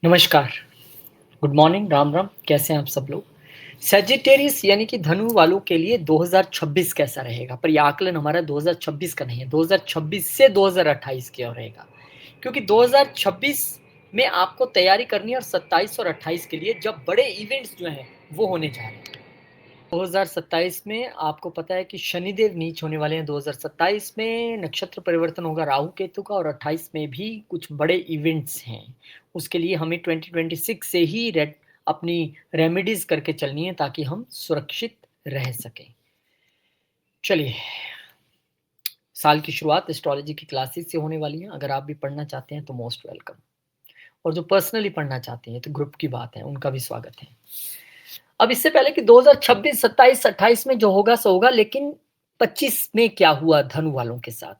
नमस्कार, good morning, Ram Ram, कैसे हैं आप सब लोग? सैजिटेरियस यानी कि धनु वालों के लिए 2026 कैसा रहेगा? पर ये आकलन हमारा 2026 का नहीं है, 2026 से 2028 की ओर रहेगा। क्योंकि 2026 में आपको तैयारी करनी है और 27 और 28 के लिए जब बड़े इवेंट्स जो हैं, वो होने जा रहे हैं। 2027 में आपको पता है कि शनिदेव नीच होने वाले हैं 2027 में, नक्षत्र परिवर्तन होगा राहु केतु का और 28 में भी कुछ बड़े इवेंट्स हैं। उसके लिए हमें 2026 से ही अपनी रेमेडीज करके चलनी है ताकि हम सुरक्षित रह सकें। चलिए, साल की शुरुआत एस्ट्रोलॉजी की क्लासेस से होने वाली है। अगर आप भी पढ़ना चाहते हैं तो मोस्ट वेलकम, और जो पर्सनली पढ़ना चाहते हैं तो ग्रुप की बात है, उनका भी स्वागत है। अब इससे पहले कि 2026, 27, 28 में जो होगा सो होगा, लेकिन 25 में क्या हुआ धनु वालों के साथ?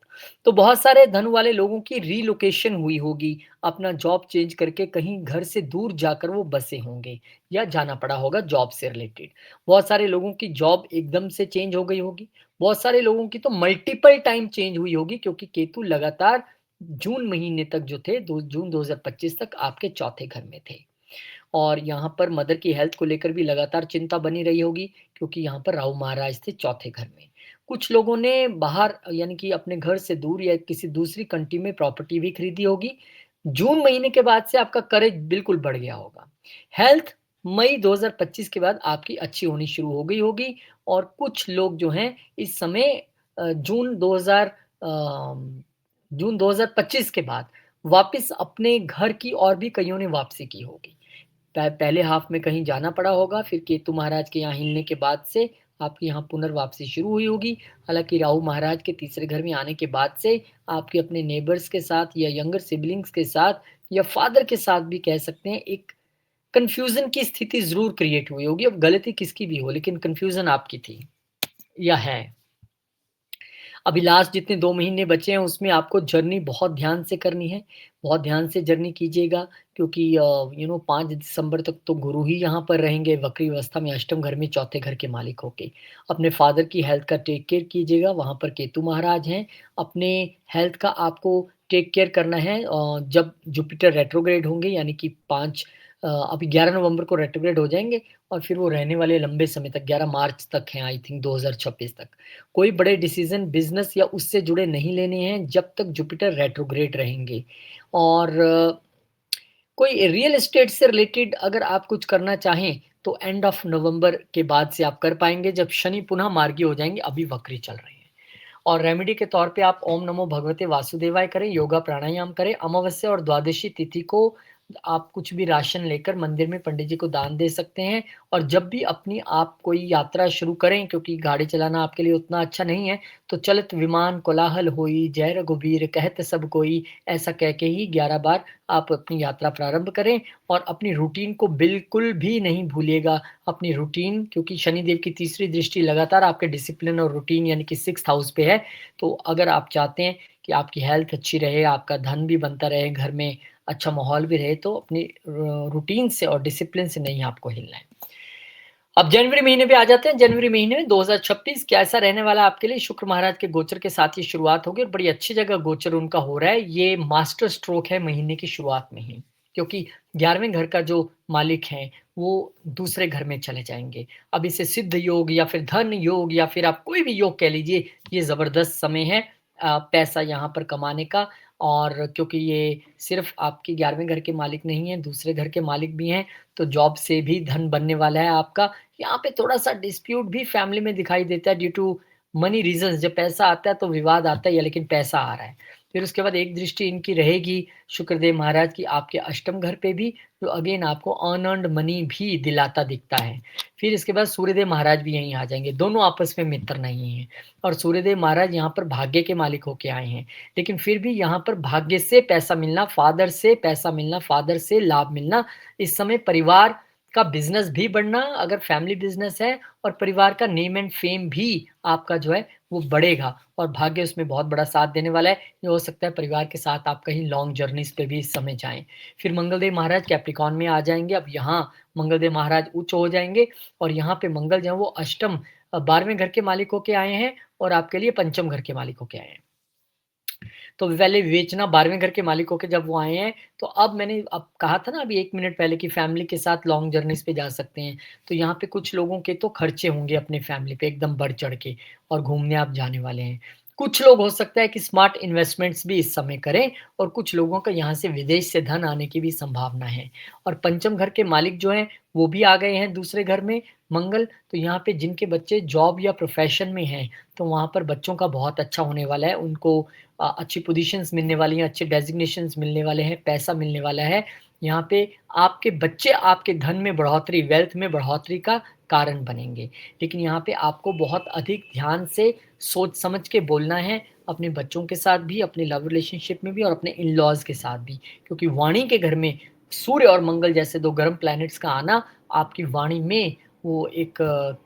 तो बहुत सारे धनु वाले लोगों की रीलोकेशन हुई होगी, अपना जॉब चेंज करके कहीं घर से दूर जाकर वो बसे होंगे या जाना पड़ा होगा जॉब से रिलेटेड। बहुत सारे लोगों की जॉब एकदम से चेंज हो गई होगी, बहुत सारे लोगों की तो मल्टीपल टाइम चेंज हुई होगी, क्योंकि केतु लगातार जून महीने तक जो थे, जून 2025 तक आपके चौथे घर में थे। और यहाँ पर मदर की हेल्थ को लेकर भी लगातार चिंता बनी रही होगी, क्योंकि यहाँ पर राहु महाराज थे चौथे घर में। कुछ लोगों ने बाहर यानी कि अपने घर से दूर या किसी दूसरी कंट्री में प्रॉपर्टी भी खरीदी होगी। जून महीने के बाद से आपका करेज बिल्कुल बढ़ गया होगा। हेल्थ मई 2025 के बाद आपकी अच्छी होनी शुरू हो गई होगी, और कुछ लोग जो हैं इस समय जून 2025 के बाद वापस अपने घर की और भी कईयों ने वापसी की होगी। पहले हाफ में कहीं जाना पड़ा होगा, फिर केतु महाराज के यहाँ हिलने के बाद से आपकी यहाँ पुनर्वापसी शुरू हुई होगी। हालाँकि राहु महाराज के तीसरे घर में आने के बाद से आपके अपने नेबर्स के साथ या यंगर सिबलिंग्स के साथ या फादर के साथ भी कह सकते हैं, एक कन्फ्यूज़न की स्थिति ज़रूर क्रिएट हुई होगी। अब गलती किसकी भी हो, लेकिन कन्फ्यूज़न आपकी थी या है। अभी लास्ट जितने 2 महीने बचे हैं उसमें आपको जर्नी बहुत ध्यान से करनी है, बहुत ध्यान से जर्नी कीजिएगा, क्योंकि 5 दिसंबर तक तो गुरु ही यहाँ पर रहेंगे वक्री अवस्था में अष्टम घर में चौथे घर के मालिक होके। अपने फादर की हेल्थ का टेक केयर कीजिएगा, वहाँ पर केतु महाराज हैं। अपने हेल्थ का आपको टेक केयर करना है, जब जुपिटर रेट्रोग्रेड होंगे, यानी कि अभी 11 नवंबर को रेट्रोग्रेड हो जाएँगे, और फिर वो रहने वाले लंबे समय तक 11 मार्च तक हैं, आई थिंक 2026 तक। कोई बड़े डिसीजन बिजनेस या उससे जुड़े नहीं लेने हैं जब तक जुपिटर रेट्रोग्रेड रहेंगे। और कोई रियल एस्टेट से रिलेटेड अगर आप कुछ करना चाहें तो एंड ऑफ नवंबर के बाद से आप कर पाएंगे, जब शनि पुनः मार्गी हो जाएंगे, अभी वक्री चल रहे हैं। और रेमेडी के तौर पे आप ओम नमो भगवते वासुदेवाय करें, योगा प्राणायाम करें। अमावस्या और द्वादशी तिथि को आप कुछ भी राशन लेकर मंदिर में पंडित जी को दान दे सकते हैं। और जब भी अपनी आप कोई यात्रा शुरू करें, क्योंकि गाड़ी चलाना आपके लिए उतना अच्छा नहीं है, तो चलत विमान कोलाहल होई, जय रघुबीर कहत सब कोई, ऐसा कह के ही 11 बार आप अपनी यात्रा प्रारंभ करें। और अपनी रूटीन को बिल्कुल भी नहीं भूलिएगा। अपनी रूटीन, क्योंकि शनिदेव की तीसरी दृष्टि लगातार आपके डिसिप्लिन और रूटीन यानी कि 6th हाउस पे है। तो अगर आप चाहते हैं कि आपकी हेल्थ अच्छी रहे, आपका धन भी बनता रहे, घर में अच्छा माहौल भी रहे, तो अपनी रूटीन से और डिसिप्लिन से नहीं आपको हिलना है। अब जनवरी महीने पे आ जाते हैं। जनवरी महीने में 2026 कैसा रहने वाला आपके लिए? शुक्र महाराज के गोचर के साथ ही शुरुआत होगी, और बड़ी अच्छी जगह गोचर उनका हो रहा है। ये मास्टर स्ट्रोक है महीने की शुरुआत में ही, क्योंकि 11वें घर का जो मालिक हैं वो दूसरे घर में चले जाएंगे। अब इसे सिद्ध योग या फिर धन योग या फिर आप कोई भी योग कह लीजिए, ये ज़बरदस्त समय है पैसा यहाँ पर कमाने का। और क्योंकि ये सिर्फ आपके 11वें घर के मालिक नहीं हैं, दूसरे घर के मालिक भी हैं, तो जॉब से भी धन बनने वाला है आपका। यहाँ पे थोड़ा-सा डिस्प्यूट भी फैमिली में दिखाई देता है ड्यू टू मनी रीज़न्स। जब पैसा आता है तो विवाद आता ही है, लेकिन पैसा आ रहा है। फिर उसके बाद एक दृष्टि इनकी रहेगी शुक्रदेव महाराज की आपके अष्टम घर पे भी, जो अगेन आपको अनअर्न्ड मनी भी दिलाता दिखता है। फिर इसके बाद सूर्यदेव महाराज भी यहीं आ जाएँगे, दोनों आपस में मित्र नहीं हैं। और सूर्यदेव महाराज यहाँ पर भाग्य के मालिक होके आए हैं, लेकिन फिर भी यहाँ पर भाग्य से पैसा मिलना, फादर से पैसा मिलना, फादर से लाभ मिलना, इस समय परिवार का बिज़नेस भी बढ़ना अगर फैमिली बिज़नेस है, और परिवार का नेम एंड फेम भी आपका जो है वो बढ़ेगा, और भाग्य उसमें बहुत बड़ा साथ देने वाला है। ये हो सकता है परिवार के साथ आप कहीं लॉन्ग जर्नीज़ पे भी इस समय जाएँ। फिर मंगलदेव महाराज कैप्रिकॉर्न में आ जाएँगे। अब यहाँ मंगलदेव महाराज उच्च हो जाएँगे, और यहाँ पे मंगल जो है वो अष्टम 12वें घर के मालिक होके आए हैं, और आपके लिए पंचम घर के मालिक होके आए हैं। तो पहले बेचना 12वें घर के मालिक होके जब वो आए हैं, तो अब मैंने अब कहा था ना अभी 1 मिनट पहले कि फैमिली के साथ लॉन्ग जर्नीज़ पे जा सकते हैं। तो यहाँ पे कुछ लोगों के तो खर्चे होंगे अपने फैमिली पे एकदम बढ़-चढ़ के और घूमने आप जाने वाले हैं। कुछ लोग हो सकता है कि स्मार्ट इन्वेस्टमेंट्स भी इस समय करें और कुछ लोगों का यहाँ से विदेश से धन आने की भी संभावना है। और पंचम घर के मालिक जो हैं, वो भी आ गए हैं दूसरे घर में मंगल, तो यहाँ पे जिनके बच्चे जॉब या प्रोफ़ेशन में हैं, तो वहाँ पर बच्चों का बहुत अच्छा होने वाला है। उनको अच्छी पोज़ीशंस मिलने वाली हैं, अच्छे डेज़िग्नेशंस मिलने वाले हैं, पैसा मिलने वाला है। यहाँ पे आपके बच्चे आपके धन में बढ़ोतरी, वेल्थ में बढ़ोतरी का कारण बनेंगे। लेकिन यहाँ पे आपको बहुत अधिक ध्यान से सोच समझ के बोलना है, अपने बच्चों के साथ भी, अपने लव रिलेशनशिप में भी और अपने इन-लॉज़ के साथ भी। क्योंकि वाणी के घर में सूर्य और मंगल जैसे 2 गर्म प्लैनेट्स का आना आपकी वाणी में वो एक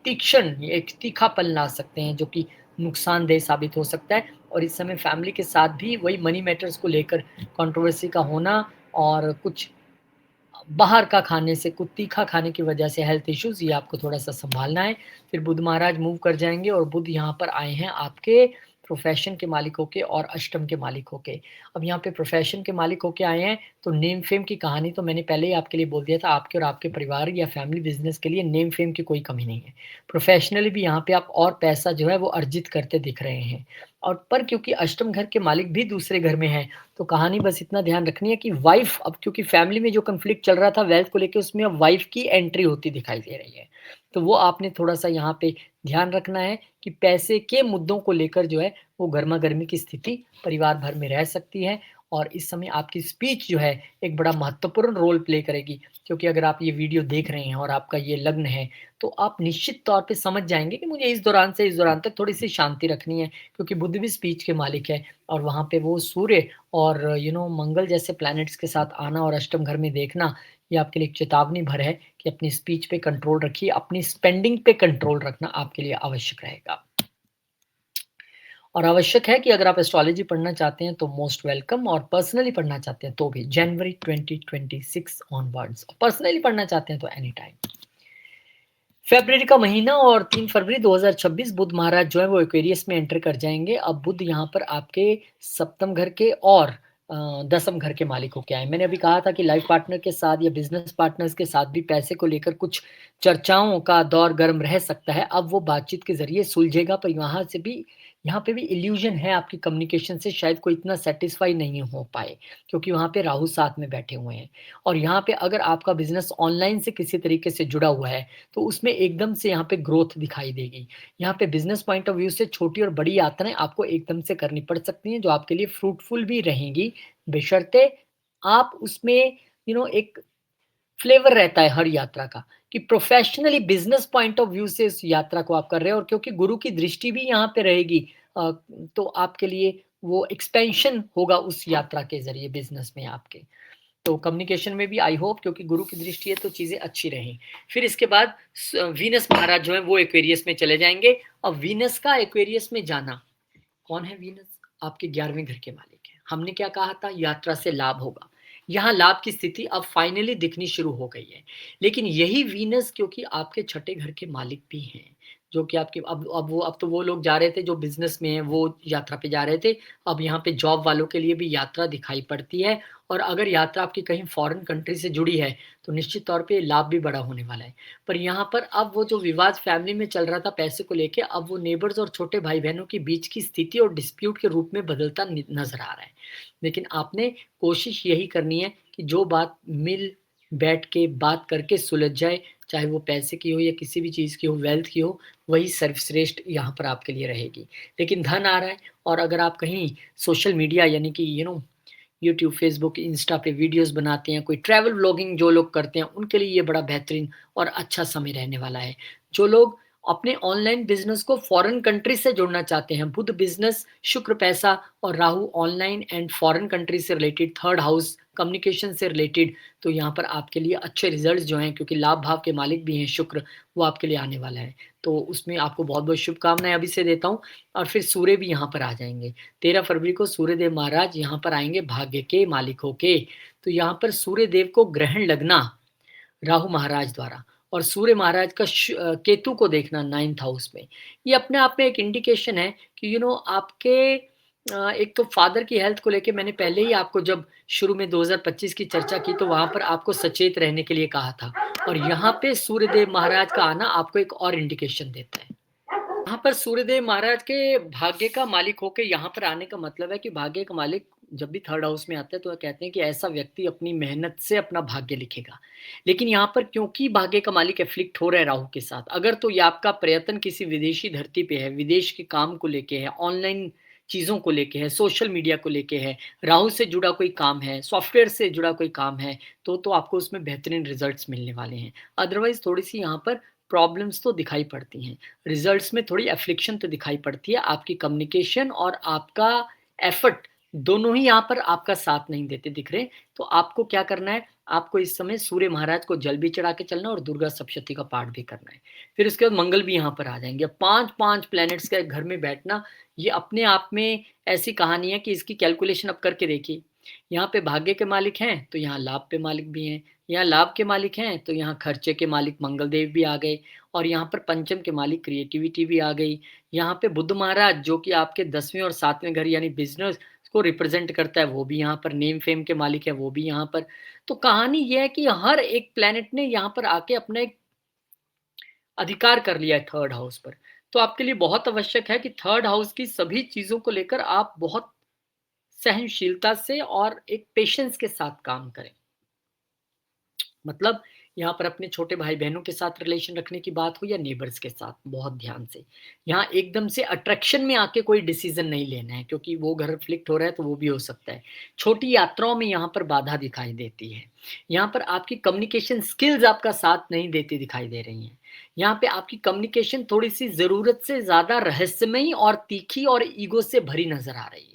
तीक्ष्ण, एक तीखापन ला सकते हैं, जो कि नुकसानदेह साबित हो सकता है। और इस समय फैमिली के साथ भी वही मनी मैटर्स को लेकर कंट्रोवर्सी का होना और कुछ बाहर का खाने से, कुछ तीखा खाने की वजह से हेल्थ इश्यूज़, ये आपको थोड़ा-सा सँभालना है। फिर बुध महाराज मूव कर जाएँगे और बुध यहाँ पर आए हैं आपके प्रोफ़ेशन के मालिक होके और अष्टम के मालिक होके। अब यहाँ पे प्रोफ़ेशन के मालिक होके आए हैं, तो नेम फ़ेम की कहानी तो मैंने पहले ही आपके लिए बोल दिया था, आपके और आपके परिवार या फैमिली बिज़नेस के लिए नेम फ़ेम की कोई कमी नहीं है। प्रोफ़ेशनली भी यहाँ पे आप और पैसा जो है वो अर्जित करते दिख रहे हैं। और पर क्योंकि अष्टम घर के मालिक भी दूसरे घर में हैं, तो कहानी बस इतना ध्यान रखनी है कि वाइफ़, अब क्योंकि फैमिली में जो कॉन्फ्लिक्ट चल रहा था वेल्थ को लेके, उसमें अब वाइफ़ की एंट्री होती दिखाई दे रही है। तो वो आपने थोड़ा-सा यहाँ पे ध्यान रखना है कि पैसे के मुद्दों को लेकर जो है वो गरमा-गर्मी की स्थिति परिवार भर में रह सकती है और इस समय आपकी स्पीच जो है एक बड़ा महत्वपूर्ण रोल प्ले करेगी। क्योंकि अगर आप ये वीडियो देख रहे हैं और आपका ये लग्न है, तो आप निश्चित तौर पे समझ जाएँगे कि मुझे इस दौरान से इस दौरान तक थोड़ी-सी शांति रखनी है, क्योंकि बुध भी स्पीच के मालिक है और वहाँ पे वो सूर्य और मंगल जैसे प्लैनेट्स के साथ आना और अष्टम घर में देखना, ये आपके लिए एक चेतावनी भर है कि अपनी स्पीच पे कंट्रोल रखिए, अपनी स्पेंडिंग पे कंट्रोल रखना आपके लिए आवश्यक रहेगा। और आवश्यक है कि अगर आप एस्ट्रोलॉजी पढ़ना चाहते हैं तो मोस्ट वेलकम, और पर्सनली पढ़ना चाहते हैं तो भी जनवरी 2026 ऑनवर्ड्स, पर्सनली पढ़ना चाहते हैं तो एनी टाइम। फ़रवरी का महीना और 3 फरवरी 2026 बुध महाराज जो है वो एक्वेरियस में एंटर कर जाएँगे। अब बुध यहाँ पर आपके सप्तम घर के और दसम घर के मालिक होके आए। मैंने अभी कहा था कि लाइफ़ पार्टनर के साथ या बिज़नेस पार्टनर्स के साथ भी पैसे को लेकर कुछ चर्चाओं का दौर गर्म रह सकता है। अब वो बातचीत के ज़रिए सुलझेगा, पर यहाँ पे भी इल्यूज़न है आपकी कम्युनिकेशन से, शायद कोई इतना सैटिस्फाई नहीं हो पाए, क्योंकि वहाँ पे राहु साथ में बैठे हुए हैं। और यहाँ पे अगर आपका बिज़नेस ऑनलाइन से किसी तरीके से जुड़ा हुआ है, तो उसमें एकदम से यहाँ पे ग्रोथ दिखाई देगी। यहाँ पे बिज़नेस पॉइंट ऑफ व्यू से छोटी और बड़ी यात्राएँ आपको एकदम से करनी पड़ सकती हैं, जो आपके लिए फ्रूटफुल भी रहेंगी, बशर्ते आप उसमें एक फ्लेवर रहता है हर यात्रा का, कि professionally business point of view से इस यात्रा को आप कर रहे हैं, और क्योंकि गुरु की दृष्टि भी यहाँ पे रहेगी, अ, तो आपके लिए वो एक्सपेंशन होगा उस यात्रा के ज़रिए बिज़नेस में आपके। तो कम्युनिकेशन में भी आई होप, क्योंकि गुरु की दृष्टि है तो चीज़ें अच्छी रहें। फिर इसके बाद वीनस महाराज जो हैं वो एक्वेरियस में चले जाएँगे। अब वीनस का एक्वेरियस में जाना, कौन है वीनस? आपके 11वें घर के मालिक हैं। हमने क्या कहा था? यात्रा से लाभ होगा। यहाँ लाभ की स्थिति अब फाइनली दिखनी शुरू हो गई है। लेकिन यही वीनस क्योंकि आपके छठे घर के मालिक भी हैं, जो कि आपके अब तो वो लोग जा रहे थे जो बिज़नेस में हैं, वो यात्रा पे जा रहे थे। अब यहाँ पे जॉब वालों के लिए भी यात्रा दिखाई पड़ती है, और अगर यात्रा आपकी कहीं फ़ॉरेन कंट्री से जुड़ी है, तो निश्चित तौर पे लाभ भी बड़ा होने वाला है। पर यहाँ पर अब वो जो विवाद फैमिली में चल रहा था पैसे को लेके, अब वो नेबर्स और छोटे भाई-बहनों के बीच की स्थिति और डिस्प्यूट के रूप में बदलता नज़र आ रहा है। लेकिन आपने कोशिश यही करनी है कि जो बात मिल बैठ के बात करके सुलझ जाए, चाहे वो पैसे की हो या किसी भी चीज़ की हो, वेल्थ की हो, वही सर्वश्रेष्ठ यहाँ पर आपके लिए रहेगी। लेकिन धन आ रहा है, और अगर आप कहीं सोशल मीडिया यानी कि यूट्यूब, फ़ेसबुक, इंस्टा पे वीडियोज़ बनाते हैं, कोई ट्रैवल व्लॉगिंग जो लोग करते हैं, उनके लिए ये बड़ा बेहतरीन और अच्छा समय रहने वाला है। जो लोग अपने ऑनलाइन बिज़नेस को फ़ॉरेन कंट्री से जोड़ना चाहते हैं, बुध बिज़नेस, शुक्र पैसा और Rahu online and foreign country से रिलेटेड, थर्ड हाउस कम्युनिकेशन से रिलेटेड, तो यहाँ पर आपके लिए अच्छे रिज़ल्ट्स जो हैं, क्योंकि लाभ भाव के मालिक भी हैं शुक्र, वो आपके लिए आने वाला है। तो उसमें आपको बहुत-बहुत शुभकामनाएँ अभी से देता हूँ, और फिर सूर्य भी यहाँ पर आ जाएँगे। 13 फरवरी को सूर्यदेव महाराज यहाँ पर आएँगे भाग्य के मालिक होके। तो यहाँ पर सूर्यदेव को ग्रहण लगना राहु महाराज द्वारा, और सूर्य महाराज का केतु को देखना 9th हाउस में, ये अपने आप में एक इंडिकेशन है कि आपके एक तो फादर की हेल्थ को लेके मैंने पहले ही आपको जब शुरू में 2025 की चर्चा की तो वहाँ पर आपको सचेत रहने के लिए कहा था और यहाँ पे सूर्यदेव महाराज का आना आपको एक और इंडिकेशन देता है। यहाँ पर सूर्यदेव महाराज के भाग्य का मालिक होके यहाँ पर आने का मतलब है कि भाग्य का मालिक जब भी थर्ड हाउस में आता है तो वो कहते हैं कि ऐसा व्यक्ति अपनी मेहनत से अपना भाग्य लिखेगा। लेकिन यहाँ पर क्योंकि भाग्य का मालिक एफ्लिक्ट हो रहा है राहु के साथ, अगर तो ये आपका प्रयत्न किसी विदेशी धरती पे है, विदेश के काम को लेके है, ऑनलाइन चीज़ों को लेके है, सोशल मीडिया को लेके है, राहु से जुड़ा कोई काम है, सॉफ्टवेयर से जुड़ा कोई काम है, तो आपको उसमें बेहतरीन रिजल्ट्स मिलने वाले हैं। अदरवाइज़ थोड़ी-सी यहाँ पर प्रॉब्लम्स तो दिखाई पड़ती हैं। रिजल्ट्स में थोड़ी एफ्लिक्शन तो दिखाई पड़ती है। आपकी कम्युनिकेशन और आपका एफर्ट दोनों ही यहाँ पर आपका साथ नहीं देते दिख रहे। तो आपको क्या करना है, आपको इस समय सूर्य महाराज को जल भी चढ़ा के चलना है और दुर्गा सप्तशती का पाठ भी करना है। फिर उसके बाद मंगल भी यहाँ पर आ जाएँगे। 5-5 प्लैनेट्स के घर में बैठना, ये अपने आप में ऐसी कहानी है कि इसकी कैलकुलेशन आप करके देखिए। यहाँ पे भाग्य के मालिक हैं, तो यहाँ लाभ पे मालिक भी हैं। यहाँ लाभ के मालिक हैं, तो यहाँ खर्चे के मालिक मंगल देव भी आ गए और यहाँ पर पंचम के मालिक क्रिएटिविटी भी आ गई। यहाँ पे बुध महाराज जो कि आपके 10वें और 7वें घर यानी बिज़नेस को रिप्रेज़ेंट करता है, वो भी यहाँ पर नेम फेम के मालिक है, वो भी यहाँ पर। तो कहानी ये है कि हर एक प्लैनेट ने यहाँ पर आके अपना एक अधिकार कर लिया है थर्ड हाउस पर। तो आपके लिए बहुत आवश्यक है कि थर्ड हाउस की सभी चीज़ों को लेकर आप बहुत सहनशीलता से और एक पेशेंस के साथ काम करें। मतलब यहाँ पर अपने छोटे भाई-बहनों के साथ रिलेशन रखने की बात हो या नेबर्स के साथ, बहुत ध्यान से। यहाँ एकदम से अट्रैक्शन में आके कोई डिसीज़न नहीं लेना है क्योंकि वो घर फ्लिक्ट हो रहा है तो वो भी हो सकता है। छोटी यात्राओं में यहाँ पर बाधा दिखाई देती है। यहाँ पर आपकी कम्युनिकेशन स्किल्स आपका साथ नहीं देती दिखाई दे रही हैं। यहाँ पे आपकी कम्युनिकेशन थोड़ी-सी ज़रूरत से ज़्यादा रहस्यमयी और तीखी और ईगो से भरी नज़र आ रही है।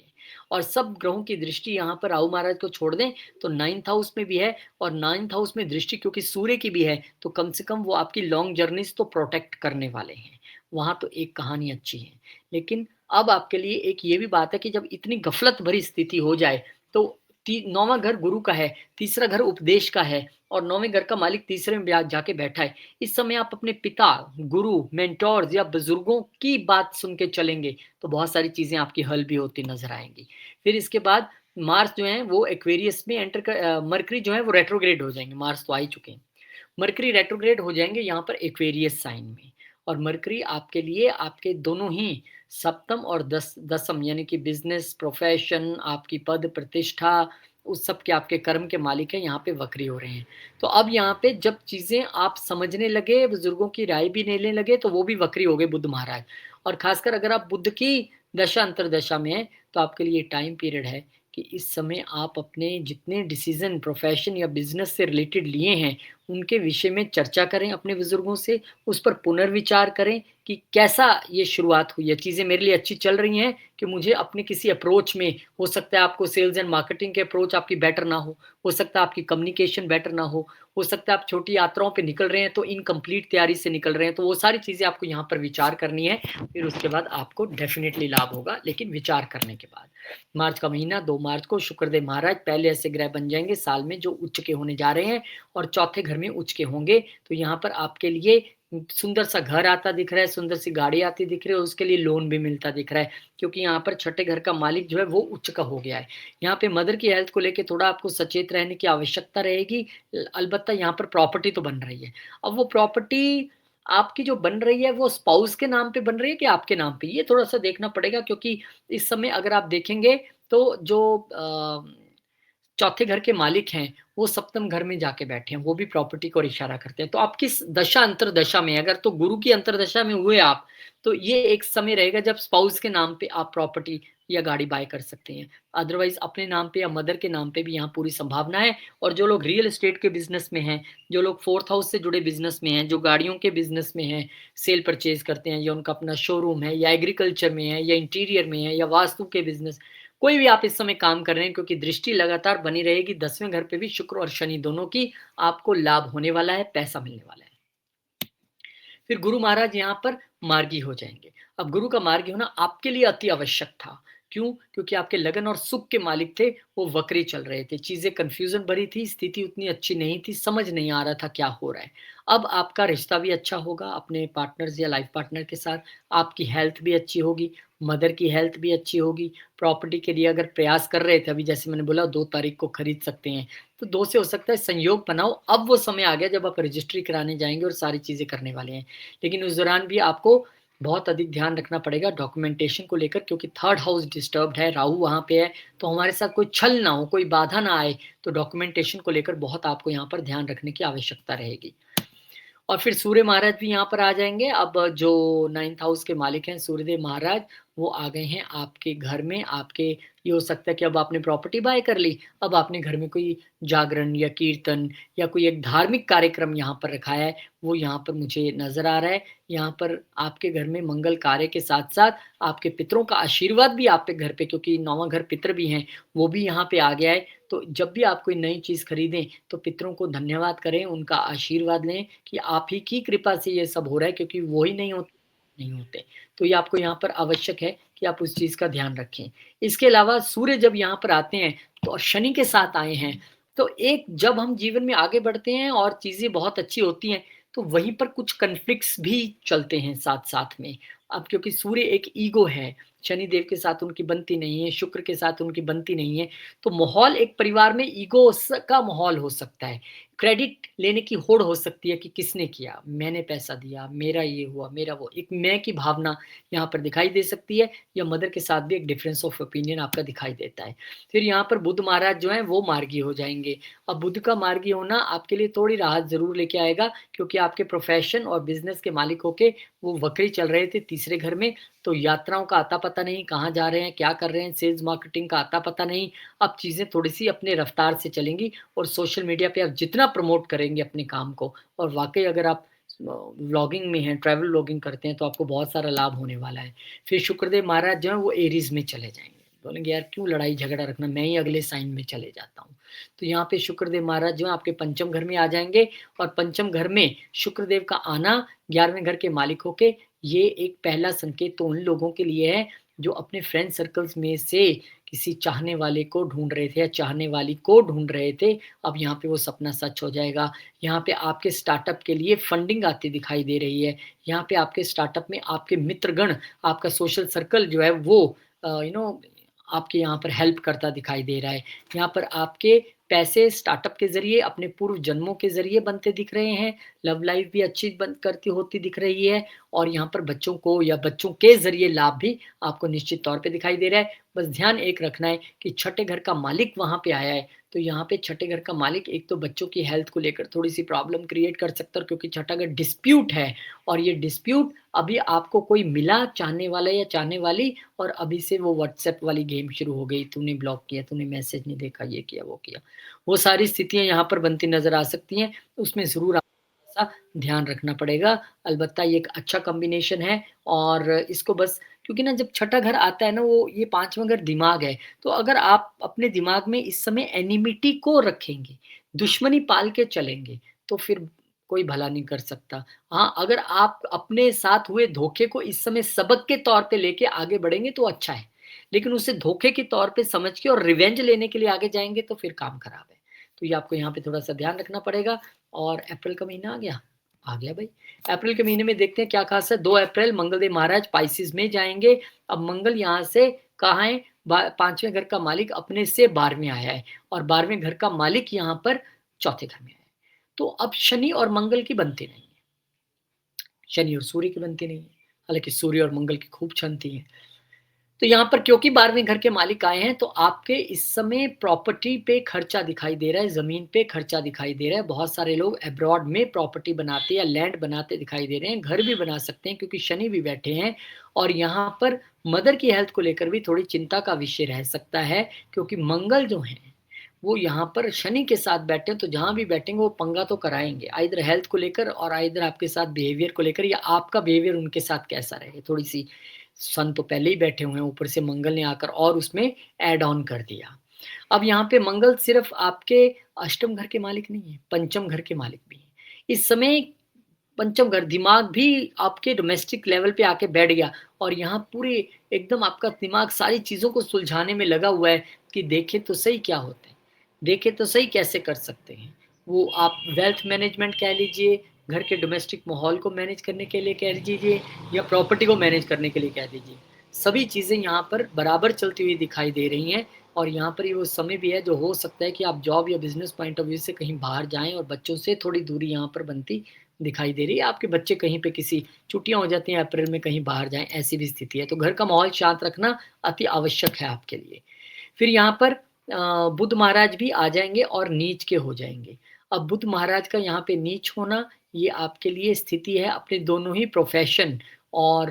और सब ग्रहों की दृष्टि यहाँ पर राहु महाराज को छोड़ दें तो 9th हाउस में भी है और 9th हाउस में दृष्टि क्योंकि सूर्य की भी है, तो कम से कम वो आपकी लॉन्ग जर्नीज़ तो प्रोटेक्ट करने वाले हैं। वहाँ तो एक कहानी अच्छी है। लेकिन अब आपके लिए एक ये भी बात है कि जब इतनी गफ़लत भरी स्थिति हो जाए, तो 9वां घर गुरु का है, तीसरा घर उपदेश का है और 9वें घर का मालिक तीसरे में जाके बैठा है। इस समय आप अपने पिता, गुरु, मेंटोर्स या बुजुर्गों की बात सुन के चलेंगे, तो बहुत सारी चीज़ें आपकी हल भी होती नज़र आएँगी। फिर इसके बाद मार्स जो है वो एक्वेरियस में मरकरी जो है वो रेट्रोग्रेड हो जाएँगे, मार्स तो आ ही चुके हैं। मरकरी रेट्रोग्रेड हो जाएँगे यहाँ पर एक्वेरियस साइन में और मरकरी आपके लिए आपके दोनों ही सप्तम और दसम यानी कि बिज़नेस, प्रोफ़ेशन, आपकी पद प्रतिष्ठा, उस सब के आपके कर्म के मालिक हैं, यहाँ पे वक्री हो रहे हैं। तो अब यहाँ पे जब चीज़ें आप समझने लगे, बुज़ुर्गों की राय भी लेने लगे, तो वो भी वक्री हो गए बुध महाराज और ख़ासकर अगर आप बुध की दशा अंतर्दशा में हैं, तो आपके लिए टाइम पीरियड है कि इस समय आप अपने जितने डिसीज़न प्रोफ़ेशन या बिज़नेस से रिलेटेड लिए हैं, उनके विषय में चर्चा करें अपने बुज़ुर्गों से, उस पर पुनर्विचार करें कि कैसा ये शुरुआत हुई है, चीज़ें मेरे लिए अच्छी चल रही हैं कि मुझे अपने किसी अप्रोच में हो सकता है आपको सेल्स एंड मार्केटिंग के अप्रोच आपकी बेटर ना हो सकता है आपकी कम्युनिकेशन बेटर ना हो सकता है आप छोटी यात्राओं पे निकल रहे हैं तो इनकम्प्लीट तैयारी से निकल रहे हैं, तो वो सारी चीज़ें आपको यहाँ पर विचार करनी है, फिर उसके बाद आपको डेफ़िनिटली लाभ होगा, लेकिन विचार करने के बाद। मार्च का महीना 2 मार्च को शुक्रदेव महाराज पहले ऐसे ग्रह बन जाएँगे साल में जो उच्च के होने जा रहे हैं और चौथे घर में उच्च के होंगे, तो यहाँ पर आपके लिए सुंदर सा घर आता दिख रहा है, सुंदर सी गाड़ी आती दिख रही है और उसके लिए लोन भी मिलता दिख रहा है, क्योंकि यहाँ पर छठे घर का मालिक जो है वो उच्च का हो गया है। यहाँ पे मदर की हेल्थ को लेके थोड़ा आपको सचेत रहने की आवश्यकता रहेगी। अलबत्ता यहाँ पर प्रॉपर्टी तो बन रही है। अब वो प्रॉपर्टी आपकी जो बन रही है वो स्पाउस के नाम पे बन रही है कि आपके नाम पे? ये थोड़ा-सा देखना पड़ेगा क्योंकि इस समय अगर आप देखेंगे तो जो चौथे घर के मालिक हैं, वो सप्तम घर में जाके बैठे हैं, वो भी प्रॉपर्टी को इशारा करते हैं। तो आप किस दशा अंतर्दशा में अगर तो गुरु की अंतर्दशा में हुए आप, तो ये एक समय रहेगा जब स्पाउस के नाम पे आप प्रॉपर्टी या गाड़ी बाय कर सकते हैं। अदरवाइज़ अपने नाम पे या मदर के नाम पे भी यहाँ पूरी संभावना है और जो लोग रियल एस्टेट के बिज़नेस में हैं, जो लोग 4th हाउस से जुड़े बिज़नेस में हैं, जो गाड़ियों के बिज़नेस में हैं, सेल परचेज़ करते हैं या उनका अपना शोरूम है या एग्रीकल्चर में है या इंटीरियर में है या वास्तु के बिज़नेस कोई भी आप इस समय काम कर रहे हैं क्योंकि दृष्टि लगातार बनी रहेगी 10वें घर पे भी शुक्र और शनि दोनों की, आपको लाभ होने वाला है, पैसा मिलने वाला है। फिर गुरु महाराज यहाँ पर मार्गी हो जाएँगे। अब गुरु का मार्गी होना आपके लिए अति आवश्यक था, क्यों? क्योंकि आपके लगन और सुख के मालिक थे, वो वक्री चल रहे थे। चीज़ें कन्फ्यूज़न भरी थी, स्थिति उतनी अच्छी नहीं थी, समझ नहीं आ रहा था क्या हो रहा है। अब आपका रिश्ता भी अच्छा होगा अपने पार्टनर्स या लाइफ़ पार्टनर के साथ, आपकी हेल्थ भी अच्छी होगी, मदर की हेल्थ भी अच्छी होगी। प्रॉपर्टी के लिए अगर प्रयास कर रहे थे, अभी जैसे मैंने बोला 2 तारीख को खरीद सकते हैं, तो 2 से हो सकता है संयोग बनाओ, अब वो समय आ गया जब आप रजिस्ट्री कराने जाएँगे और सारी चीज़ें करने वाले हैं। लेकिन उस दौरान भी आपको बहुत अधिक ध्यान रखना पड़ेगा डॉक्यूमेंटेशन को लेकर, क्योंकि थर्ड हाउस डिस्टर्ब्ड है, राहु वहाँ पे है, तो हमारे साथ कोई छल ना हो, कोई बाधा ना आए, तो डॉक्यूमेंटेशन को लेकर बहुत आपको यहाँ पर ध्यान रखने की आवश्यकता रहेगी। और फिर सूर्य महाराज भी यहाँ पर आ जाएँगे। अब जो 9th हाउस के मालिक हैं सूर्यदेव महाराज, वो आ गए हैं आपके घर में। आपके ये हो सकता है कि अब आपने प्रॉपर्टी बाय कर ली, अब आपने घर में कोई जागरण या कीर्तन या कोई एक धार्मिक कार्यक्रम यहाँ पर रखा है, वो यहाँ पर मुझे नज़र आ रहा है। यहाँ पर आपके घर में मंगल कार्य के साथ-साथ आपके पितरों का आशीर्वाद भी आप पे घर पे, क्योंकि 9वाँ घर पितर भी हैं, वो भी यहाँ पे आ गया है। तो जब भी आप कोई नई चीज़ खरीदें, तो पितरों को धन्यवाद करें, उनका आशीर्वाद लें कि आप ही की कृपा से ये सब हो रहा है, क्योंकि वो ही नहीं होते। तो ये आपको यहाँ पर आवश्यक है कि आप उस चीज़ का ध्यान रखें। इसके अलावा सूर्य जब यहाँ पर आते हैं, तो और शनि के साथ आए हैं, तो एक जब हम जीवन में आगे बढ़ते हैं और चीज़ें बहुत अच्छी होती हैं, तो वहीं पर कुछ कॉन्फ्लिक्ट्स भी चलते हैं साथ-साथ में। अब क्योंकि सूर्य एक ईगो है, शनिदेव के साथ उनकी बनती नहीं है, शुक्र के साथ उनकी बनती नहीं है, तो माहौल एक परिवार में ईगोस का माहौल हो सकता है। क्रेडिट लेने की होड़ हो सकती है कि किसने किया, मैंने पैसा दिया, मेरा ये हुआ, मेरा वो। एक मैं की भावना यहाँ पर दिखाई दे सकती है, या मदर के साथ भी एक डिफरेंस ऑफ ओपिनियन आपका दिखाई देता है। फिर यहाँ पर बुध महाराज जो हैं वो मार्गी हो जाएँगे। अब बुध का मार्गी होना आपके लिए थोड़ी राहत ज़रूर लेके आएगा, क्योंकि आपके प्रोफ़ेशन और बिज़नेस के मालिक होके वो वक्री चल रहे थे तीसरे घर में, तो यात्राओं का अता-पता नहीं, कहाँ जा रहे हैं, क्या कर रहे हैं, सेल्स मार्केटिंग का अता-पता नहीं। अब चीज़ें थोड़ी-सी अपने रफ्तार से चलेंगी, और सोशल मीडिया पे आप जितना प्रमोट करेंगे अपने काम को, और वाक़ई अगर आप व्लॉगिंग में हैं, ट्रैवल व्लॉगिंग करते हैं, तो आपको बहुत सारा लाभ होने वाला है। फिर शुक्रदेव महाराज जो हैं वो एरीज़ में चले जाएँगे। बोलेंगे यार क्यों लड़ाई झगड़ा रखना, मैं ही अगले साइन में चले जाता हूँ। तो यहाँ पे शुक्रदेव महाराज जो हैं आपके पंचम घर में आ जाएँगे, और पंचम घर में शुक्रदेव का आना 11वें घर के मालिक होके, ये एक पहला संकेत तो उन लोगों के लिए है जो अपने फ्रेंड सर्कल्स में से किसी चाहने वाले को ढूँढ रहे थे या चाहने वाली को ढूँढ रहे थे, अब यहाँ पे वो सपना सच हो जाएगा। यहाँ पे आपके स्टार्टअप के लिए फंडिंग आती दिखाई दे रही है। यहाँ पे आपके स्टार्टअप में आपके मित्रगण, आपका सोशल सर्कल जो है वो आपके यहाँ पर हेल्प करता दिखाई दे रहा है। यहाँ पर आपके पैसे स्टार्टअप के ज़रिए, अपने पूर्व जन्मों के ज़रिए बनते दिख रहे हैं। लव लाइफ़ भी अच्छी बन करती होती दिख रही है, और यहाँ पर बच्चों को या बच्चों के ज़रिए लाभ भी आपको निश्चित तौर पे दिखाई दे रहा है। बस ध्यान एक रखना है कि छठे घर का मालिक वहाँ पे आया है, तो यहाँ पे छठे घर का मालिक एक तो बच्चों की हेल्थ को लेकर थोड़ी-सी प्रॉब्लम क्रिएट कर सकता है, क्योंकि छठा घर डिस्प्यूट है, और ये डिस्प्यूट अभी आपको कोई मिला चाहने वाला या चाहने वाली, और अभी से वो व्हाट्सएप वाली गेम शुरू हो गई, तूने ब्लॉक किया, तूने मैसेज नहीं देखा, ये किया, वो किया। वो सारी स्थितियाँ यहाँ पर बनती नज़र आ सकती हैं, उसमें ज़रूर सा ध्यान रखना पड़ेगा। अलबत्ता ये एक अच्छा कॉम्बिनेशन है, और इसको बस, क्योंकि ना जब छठा घर आता है ना, वो ये 5वां घर दिमाग है, तो अगर आप अपने दिमाग में इस समय एनिमिटी को रखेंगे, दुश्मनी पाल के चलेंगे, तो फिर कोई भला नहीं कर सकता। हाँ, अगर आप अपने साथ हुए धोखे को इस समय सबक के तौर पे लेके आगे बढ़ेंगे तो अच्छा है, लेकिन उसे धोखे के तौर पे समझ के और रिवेंज लेने के लिए आगे जाएँगे तो फिर काम खराब है। तो ये आपको यहाँ पे थोड़ा-सा ध्यान रखना पड़ेगा। और अप्रैल का महीना आ गया? आ गया भई। अप्रैल के महीने में देखते हैं क्या ख़ास है। 2 अप्रैल मंगलदेव महाराज पाइसेज़ में जाएँगे। अब मंगल यहाँ से कहाँ है? 5वें घर का मालिक अपने से 12वें आया है, और 12वें घर का मालिक यहाँ पर चौथे घर में आया है। तो अब शनि और मंगल की बनती नहीं है। शनि और सूर्य की बनती नहीं है। हालाँकि सूर्य और मंगल की खूब छनती है। तो यहाँ पर क्योंकि 12वें घर के मालिक आए हैं, तो आपके इस समय प्रॉपर्टी पे खर्चा दिखाई दे रहा है, ज़मीन पे खर्चा दिखाई दे रहा है। बहुत सारे लोग अब्रॉड में प्रॉपर्टी बनाते या लैंड बनाते दिखाई दे रहे हैं, घर भी बना सकते हैं क्योंकि शनि भी बैठे हैं, और यहाँ पर मदर की हेल्थ को लेकर भी थोड़ी चिंता का विषय रह सकता है, क्योंकि मंगल जो हैं, वो यहाँ पर शनि के साथ बैठे हैं, तो जहाँ भी बैठेंगे वो पंगा तो कराएँगे, आइदर हेल्थ को लेकर और आइदर आपके साथ बिहेवियर को लेकर, या आपका बिहेवियर उनके साथ कैसा रहे, थोड़ी-सी सन तो पहले ही बैठे हुए हैं, ऊपर से मंगल ने आकर और उसमें ऐड ऑन कर दिया। अब यहाँ पे मंगल सिर्फ़ आपके अष्टम घर के मालिक नहीं है, पंचम घर के मालिक भी हैं। इस समय पंचम घर दिमाग भी आपके डोमेस्टिक लेवल पे आके बैठ गया और यहाँ पूरे एकदम आपका दिमाग सारी चीज़ों को सुलझाने में लगा हुआ है कि देखें तो सही क्या होता है, देखें तो सही कैसे कर सकते हैं। वो आप वेल्थ मैनेजमेंट कह लीजिए, घर के डोमेस्टिक माहौल को मैनेज करने के लिए कह लीजिए या प्रॉपर्टी को मैनेज करने के लिए कह लीजिए। सभी चीज़ें यहाँ पर बराबर चलती हुई दिखाई दे रही हैं और यहाँ पर ये वो समय भी है जो हो सकता है कि आप जॉब या बिज़नेस पॉइंट ऑफ व्यू से कहीं बाहर जाएँ और बच्चों से थोड़ी दूरी यहाँ पर बनती दिखाई दे रही है। आपके बच्चे कहीं पे किसी छुट्टियाँ हो जाती हैं अप्रैल में कहीं बाहर जाएँ, ऐसी भी स्थिति है। तो घर का माहौल शांत रखना अति आवश्यक है आपके लिए। फिर यहाँ पर बुध महाराज भी आ जाएँगे और नीच के हो जाएँगे। अब बुध महाराज का यहाँ पे नीच होना, ये आपके लिए स्थिति है अपने दोनों ही प्रोफ़ेशन और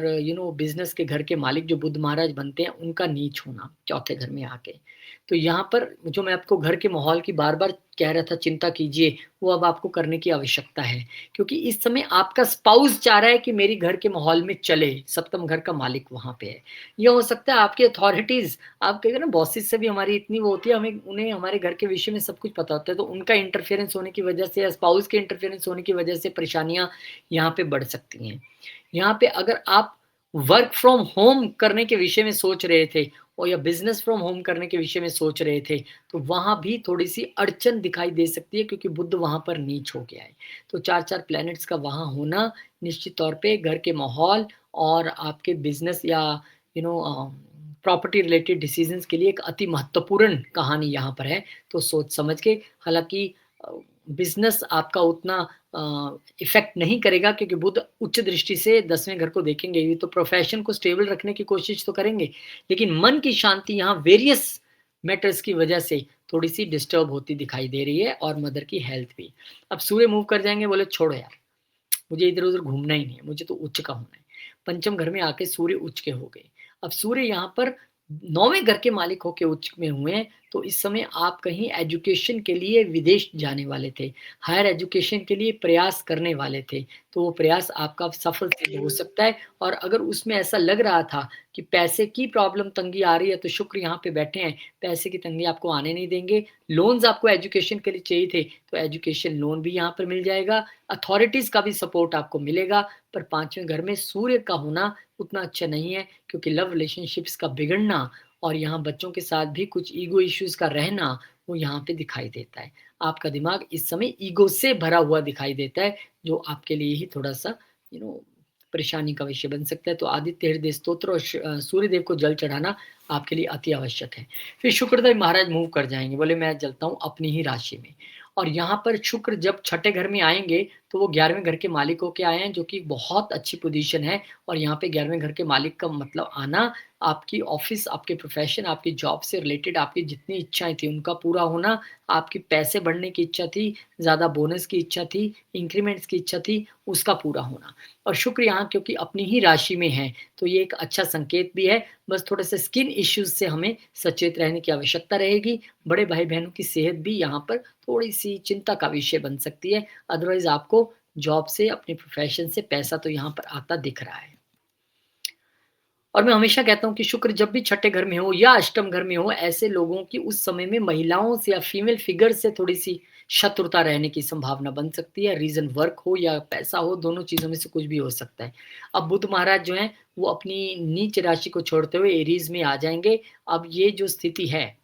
बिज़नेस के घर के मालिक जो बुध महाराज बनते हैं, उनका नीच होना चौथे घर में आके। तो यहाँ पर जो मैं आपको घर के माहौल की बार-बार कह रहा था चिंता कीजिए, वो अब आपको करने की आवश्यकता है। क्योंकि इस समय आपका स्पाउस चाह रहा है कि मेरी घर के माहौल में चले, सप्तम घर का मालिक वहाँ पे है। ये हो सकता है आपकी अथॉरिटीज़ आप कहेंगे ना बॉसेस से भी हमारी इतनी वो होती है, हमें उन्हें हमारे घर के विषय में सब कुछ पता होता है, तो उनका इंटरफेरेंस होने की वजह से या स्पाउस के इंटरफेरेंस होने की वजह से परेशानियाँ यहाँ पे बढ़ सकती हैं। यहाँ पे अगर आप वर्क फ्रॉम होम करने के विषय में सोच रहे थे और या बिज़नेस फ्रॉम होम करने के विषय में सोच रहे थे, तो वहाँ भी थोड़ी-सी अड़चन दिखाई दे सकती है क्योंकि बुध वहाँ पर नीच हो गया है। तो 4-4 प्लैनेट्स का वहाँ होना निश्चित तौर पे घर के माहौल और आपके बिज़नेस या you know property related decisions के लिए एक अति महत्वपूर्ण कहानी यहाँ पर है। तो सोच समझ के हालाँकि अ, बिज़नेस आपका उतना इफ़ेक्ट नहीं करेगा क्योंकि बुध उच्च दृष्टि से 10वें घर को देखेंगे ही, तो प्रोफ़ेशन को स्टेबल रखने की कोशिश तो करेंगे, लेकिन मन की शांति यहाँ वेरियस मैटर्स की वजह से थोड़ी-सी डिस्टर्ब होती दिखाई दे रही है और मदर की हेल्थ भी। अब सूर्य मूव कर जाएँगे, बोले छोड़ो यार, मुझे इधर-उधर घूमना ही नहीं है, मुझे तो उच्च का होना है। पंचम घर में आके सूर्य उच्च के हो गए। अब सूर्य यहाँ पर 9वें घर के मालिक होके उच्च में हुए हैं, तो इस समय आप कहीं एजुकेशन के लिए विदेश जाने वाले थे, हायर एजुकेशन के लिए प्रयास करने वाले थे, तो वो प्रयास आपका सफल सिद्ध हो सकता है और अगर उसमें ऐसा लग रहा था कि पैसे की प्रॉब्लम तंगी आ रही है, तो शुक्र यहाँ पे बैठे हैं, पैसे की तंगी आपको आने नहीं देंगे। लोन्स आपको एजुकेशन के लिए चाहिए थे, तो एजुकेशन लोन भी यहाँ पर मिल जाएगा। अथॉरिटीज़ का भी सपोर्ट आपको मिलेगा, पर 5वें घर में सूर्य का होना उतना अच्छा नहीं है क्योंकि लव रिलेशनशिप्स का बिगड़ना और यहाँ बच्चों के साथ भी कुछ ईगो इश्यूज़ का रहना, वो यहाँ पे दिखाई देता है। आपका दिमाग इस समय ईगो से भरा हुआ दिखाई देता है, जो आपके लिए ही थोड़ा-सा यू नो परेशानी का विषय बन सकता है। तो आदित्य हृदय स्तोत्र और सूर्यदेव को जल चढ़ाना आपके लिए अति आवश्यक है। फिर शुक्रदेव महाराज मूव कर जाएँगे, बोले मैं चलता हूँ अपनी ही राशि में और यहाँ पर शुक्र जब छठे घर में आएँगे, तो वो 11वें घर के मालिक होके आए हैं, जो कि बहुत अच्छी पोज़ीशन है और यहाँ पे 11वें घर के मालिक का मतलब आना, आपकी ऑफ़िस, आपके प्रोफ़ेशन, आपकी जॉब से रिलेटेड आपकी जितनी इच्छाएँ थी, उनका पूरा होना, आपकी पैसे बढ़ने की इच्छा थी, ज़्यादा बोनस की इच्छा थी, इंक्रीमेंट्स की इच्छा थी, उसका पूरा होना। और शुक्र यहाँ क्योंकि अपनी ही राशि में है, तो ये एक अच्छा संकेत भी है, बस थोड़े-से स्किन इश्यूज़ से हमें सचेत रहने की आवश्यकता रहेगी। बड़े भाई-बहनों की सेहत भी यहाँ पर थोड़ी-सी चिंता का विषय बन सकती है, अदरवाइज़ आपको जॉब से, अपने प्रोफ़ेशन से पैसा तो यहाँ पर आता दिख रहा है। और मैं हमेशा कहता हूँ कि शुक्र जब भी छठे घर में हो या अष्टम घर में हो, ऐसे लोगों की उस समय में महिलाओं से या फीमेल फिगर से थोड़ी-सी शत्रुता रहने की संभावना बन सकती है। रीज़न वर्क हो या पैसा हो, दोनों चीज़ों में से कुछ भी हो सकता है। अब बुध महाराज जो हैं, वो अपनी नीच राशि को छोड़ते हुए एरीज़ में आ जाएँगे। अब ये जो स्थिति है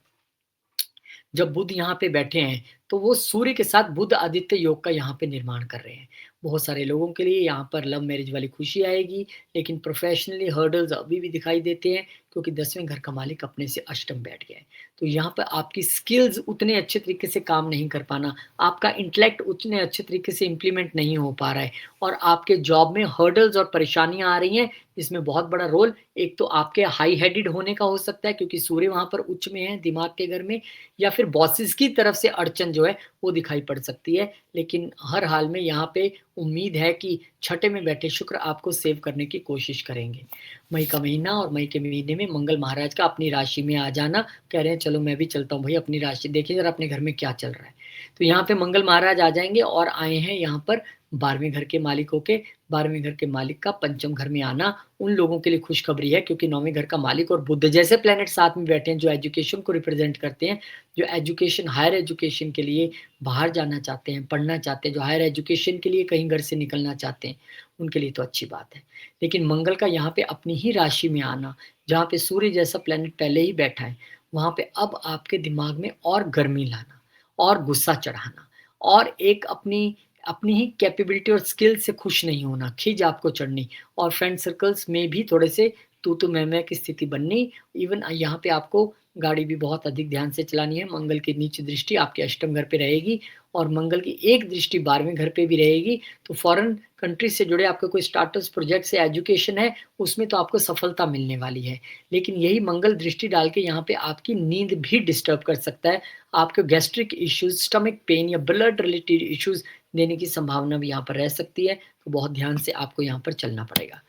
जब बुध यहाँ पे बैठे हैं, तो वो सूर्य के साथ बुध आदित्य योग का यहाँ पे निर्माण कर रहे हैं। बहुत सारे लोगों के लिए यहाँ पर लव मैरिज वाली खुशी आएगी, लेकिन प्रोफ़ेशनली हर्डल्स अभी भी दिखाई देते हैं क्योंकि 10वें घर का मालिक अपने से अष्टम बैठ गया है। तो यहाँ पर आपकी स्किल्स उतने अच्छे तरीके से काम नहीं कर पाना, आपका इंटेलेक्ट उतने अच्छे तरीके से इम्प्लीमेंट नहीं हो पा रहा है और आपके जॉब में हर्डल्स और परेशानियाँ आ रही हैं, जिसमें बहुत बड़ा रोल एक तो आपके हाई हेडेड होने का हो सकता है क्योंकि सूर्य वहाँ पर उच्च में है दिमाग के घर में या फिर बॉसेस की तरफ से अड़चन जो है वो दिखाई पड़ सकती है। लेकिन हर हाल में यहाँ पे उम्मीद है कि छठे में बैठे शुक्र आपको सेव करने की कोशिश करेंगे। मई का महीना और मई के महीने में मंगल महाराज का अपनी राशि में आ जाना, कह रहे हैं चलो मैं भी चलता हूँ भाई अपनी राशि देखिए ज़रा अपने घर में क्या चल रहा है। तो यहाँ पे मंगल महाराज आ जाएँगे और आए हैं यहाँ पर 12वें घर के मालिक होके 12वें घर के मालिक का पंचम घर में आना उन लोगों के लिए खुशखबरी है, क्योंकि 9वें घर का मालिक और बुध जैसे प्लैनेट साथ में बैठे हैं जो एजुकेशन को रिप्रेजेंट करते हैं, जो एजुकेशन हायर एजुकेशन के लिए बाहर जाना चाहते हैं, पढ़ना चाहते हैं, जो हायर एजुकेशन के लिए कहीं घर से निकलना चाहते हैं, उनके लिए तो अच्छी बात है। लेकिन मंगल का यहाँ पे अपनी ही राशि में आना, जहाँ पे सूर्य जैसा प्लैनेट पहले ही बैठा है, वहाँ पे अब आपके दिमाग में और गर्मी लाना और गुस्सा चढ़ाना और एक अपनी अपनी ही कैपेबिलिटी और स्किल से खुश नहीं होना, खीज आपको चढ़नी और फ्रेंड सर्कल्स में भी थोड़े से तू-तू मैं-मैं की स्थिति बननी। इवन यहाँ पे आपको गाड़ी भी बहुत अधिक ध्यान से चलानी है। मंगल की नीच दृष्टि आपके अष्टम घर पे रहेगी और मंगल की एक दृष्टि 12वें घर पे भी रहेगी, तो फॉरेन कंट्री से जुड़े आपके कोई स्टार्टअप्स प्रोजेक्ट्स या एजुकेशन है, उसमें तो आपको सफलता मिलने वाली है। लेकिन यही मंगल दृष्टि डाल के यहाँ पे आपकी नींद भी डिस्टर्ब कर सकता है। आपको गैस्ट्रिक इश्यूज़, स्टमक पेन या ब्लड रिलेटेड इश्यूज़ देने की संभावना भी यहाँ पर रह सकती है, तो बहुत ध्यान से आपको यहाँ पर चलना पड़ेगा।